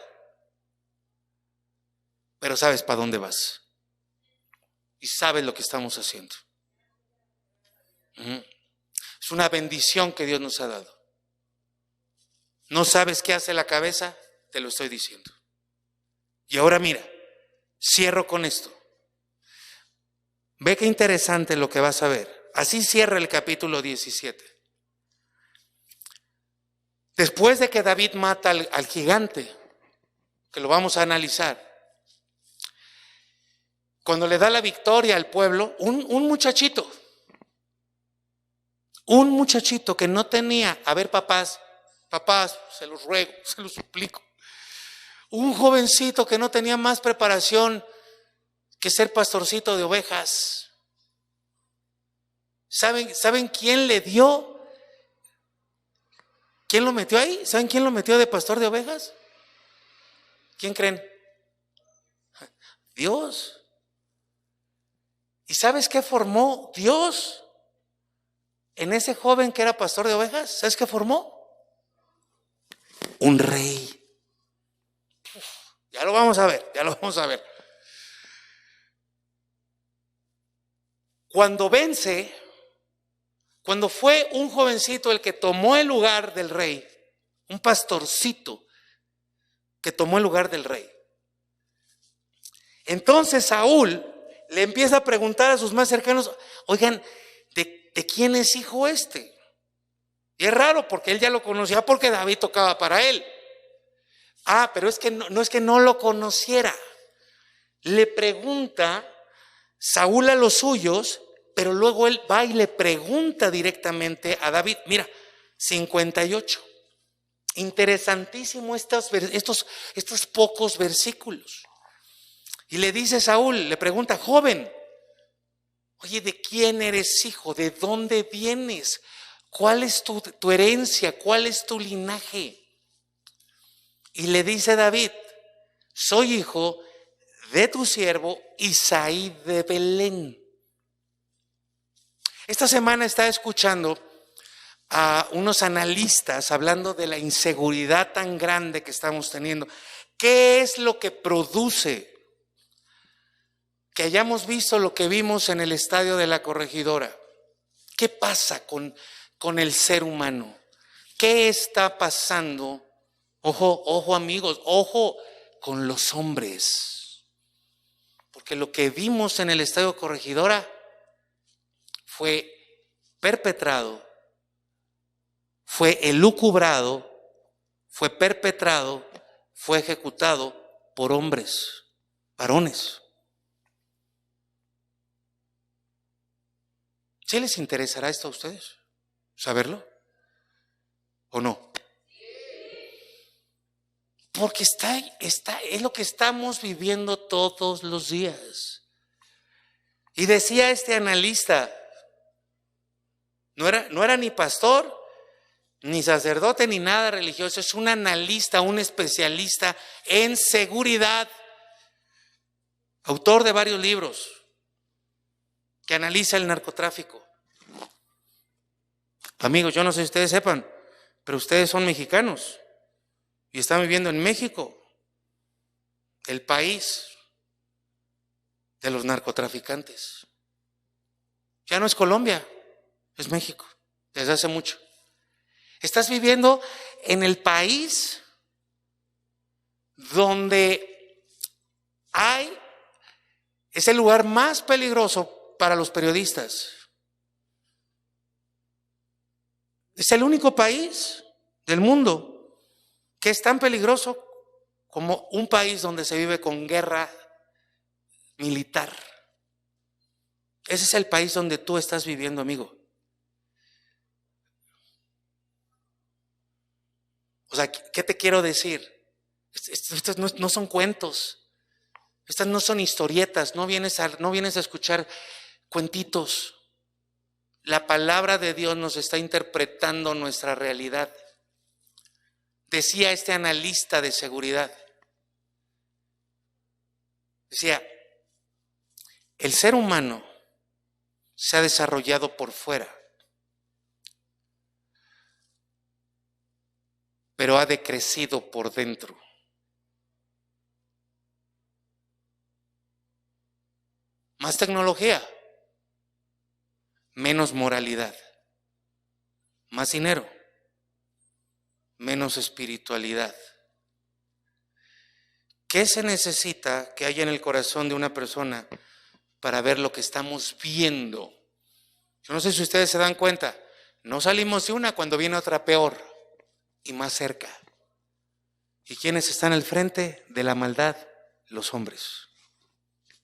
S1: pero sabes para dónde vas. Y sabes lo que estamos haciendo. Es una bendición que Dios nos ha dado. ¿No sabes qué hace la cabeza? Te lo estoy diciendo. Y ahora mira, cierro con esto. Ve qué interesante lo que vas a ver. Así cierra el capítulo 17. Después de que David mata al gigante, que lo vamos a analizar, cuando le da la victoria al pueblo, un muchachito que no tenía, a ver papás, se los ruego, se los suplico, un jovencito que no tenía más preparación que ser pastorcito de ovejas. ¿Saben quién le dio? ¿Quién lo metió ahí? ¿Saben quién lo metió de pastor de ovejas? ¿Quién creen? Dios. ¿Y sabes qué formó Dios en ese joven que era pastor de ovejas? ¿Sabes qué formó? Un rey. Ya lo vamos a ver, Cuando vence, cuando fue un jovencito el que tomó el lugar del rey, un pastorcito que tomó el lugar del rey, entonces Saúl le empieza a preguntar a sus más cercanos, oigan, ¿de quién es hijo este? Y es raro porque él ya lo conocía porque David tocaba para él. Pero es que no es que no lo conociera. Le pregunta Saúl a los suyos, pero luego él va y le pregunta directamente a David. Mira, 58. Interesantísimo estos pocos versículos. Y le dice Saúl, le pregunta, joven, oye, ¿de quién eres hijo? ¿De dónde vienes? ¿Cuál es tu herencia? ¿Cuál es tu linaje? Y le dice David, soy hijo de tu siervo Isaí de Belén. Esta semana estaba escuchando a unos analistas hablando de la inseguridad tan grande que estamos teniendo. ¿Qué es lo que produce que hayamos visto lo que vimos en el estadio de la Corregidora? ¿Qué pasa con el ser humano? ¿Qué está pasando? Ojo amigos, ojo con los hombres. Porque lo que vimos en el estadio Corregidora fue perpetrado fue elucubrado, fue perpetrado, fue ejecutado por hombres, varones. ¿Sí les interesará esto a ustedes? ¿Saberlo? ¿O no? Porque es lo que estamos viviendo todos los días. Y decía este analista, no era ni pastor, ni sacerdote, ni nada religioso, es un analista, un especialista en seguridad, autor de varios libros que analiza el narcotráfico. Amigos, yo no sé si ustedes sepan, pero ustedes son mexicanos y están viviendo en México, el país de los narcotraficantes. Ya no es Colombia, es México, desde hace mucho. Estás viviendo en el país donde es el lugar más peligroso para los periodistas. Es el único país del mundo que es tan peligroso como un país donde se vive con guerra militar. Ese es el país donde tú estás viviendo, amigo. O sea, ¿qué te quiero decir? Estos no son cuentos. Estas no son historietas. No vienes a escuchar cuentitos. La palabra de Dios nos está interpretando nuestra realidad. Decía este analista de seguridad. Decía, el ser humano se ha desarrollado por fuera, pero ha decrecido por dentro. Más tecnología, menos moralidad, más dinero, menos espiritualidad. ¿Qué se necesita que haya en el corazón de una persona para ver lo que estamos viendo? Yo no sé si ustedes se dan cuenta, no salimos de una cuando viene otra peor y más cerca. ¿Y quiénes están al frente de la maldad? Los hombres,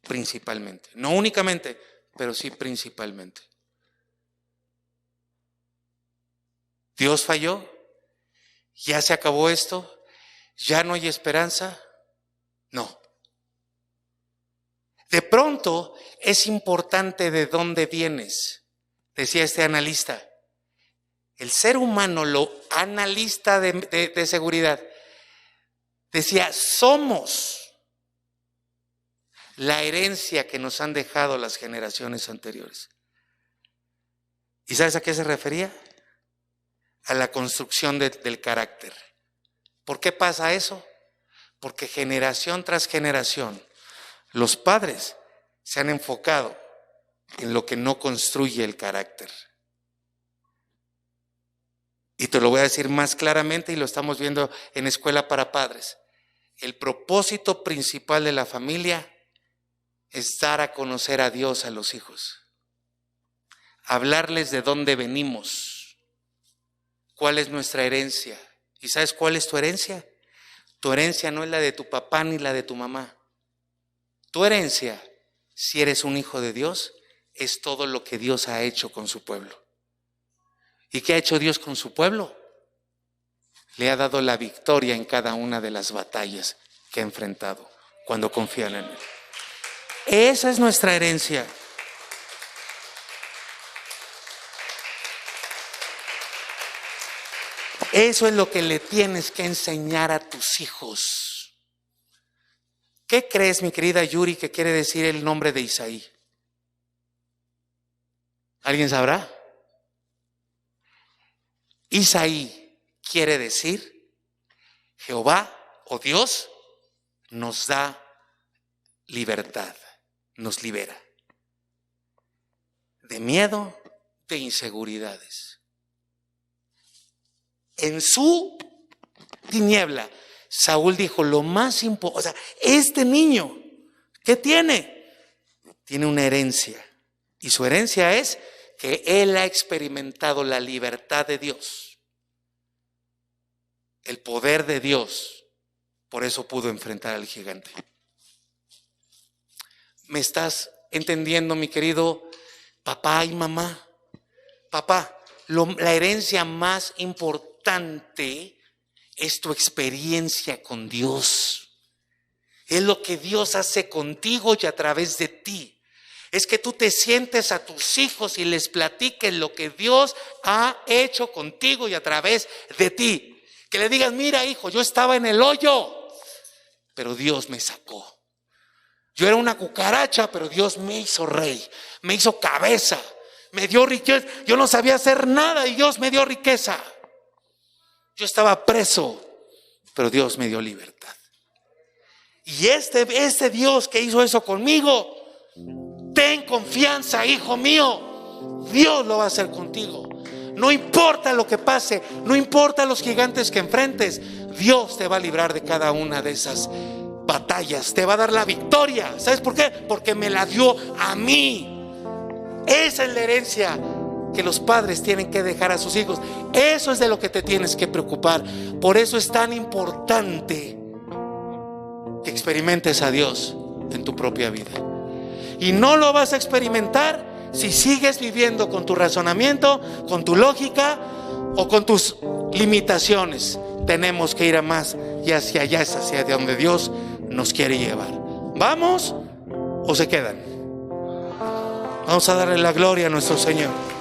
S1: principalmente. No únicamente, pero sí principalmente. ¿Dios falló? ¿Ya se acabó esto? ¿Ya no hay esperanza? No. De pronto es importante de dónde vienes, decía este analista. El ser humano, analista de seguridad, decía, somos la herencia que nos han dejado las generaciones anteriores. ¿Y sabes a qué se refería? A la construcción del carácter. ¿Por qué pasa eso? Porque generación tras generación, los padres se han enfocado en lo que no construye el carácter. Y te lo voy a decir más claramente y lo estamos viendo en Escuela para Padres. El propósito principal de la familia es dar a conocer a Dios a los hijos. Hablarles de dónde venimos, cuál es nuestra herencia. ¿Y sabes cuál es tu herencia? Tu herencia no es la de tu papá ni la de tu mamá. Tu herencia, si eres un hijo de Dios, es todo lo que Dios ha hecho con su pueblo. ¿Y qué ha hecho Dios con su pueblo? Le ha dado la victoria en cada una de las batallas que ha enfrentado cuando confían en Él. Esa es nuestra herencia. Eso es lo que le tienes que enseñar a tus hijos. ¿Qué crees, mi querida Yuri, que quiere decir el nombre de Isaí? ¿Alguien sabrá? Isaí quiere decir Jehová o Dios nos da libertad, nos libera de miedo, de inseguridades. En su tiniebla, Saúl dijo lo más importante, o sea, este niño, ¿qué tiene? Tiene una herencia. Y su herencia es que él ha experimentado la libertad de Dios. el poder de Dios, por eso pudo enfrentar al gigante. ¿Me estás entendiendo, mi querido papá y mamá? Papá, la herencia más importante es tu experiencia con Dios. Es lo que Dios hace contigo y a través de ti. Es que tú te sientes a tus hijos y les platiques lo que Dios ha hecho contigo y a través de ti. Que le digas, mira hijo, yo estaba en el hoyo, pero Dios me sacó. Yo era una cucaracha, pero Dios me hizo rey, me hizo cabeza, me dio riqueza. Yo no sabía hacer nada y Dios me dio riqueza. Yo estaba preso, pero Dios me dio libertad. Y este Dios que hizo eso conmigo, ten confianza, hijo mío, Dios lo va a hacer contigo. No importa lo que pase, no importa los gigantes que enfrentes, Dios te va a librar de cada una de esas batallas, te va a dar la victoria. ¿Sabes por qué? Porque me la dio a mí. Esa es la herencia que los padres tienen que dejar a sus hijos. Eso es de lo que te tienes que preocupar. Por eso es tan importante que experimentes a Dios en tu propia vida. Y no lo vas a experimentar si sigues viviendo con tu razonamiento, con tu lógica o con tus limitaciones. Tenemos que ir a más, y hacia allá es hacia donde Dios nos quiere llevar. ¿Vamos o se quedan? Vamos a darle la gloria a nuestro Señor.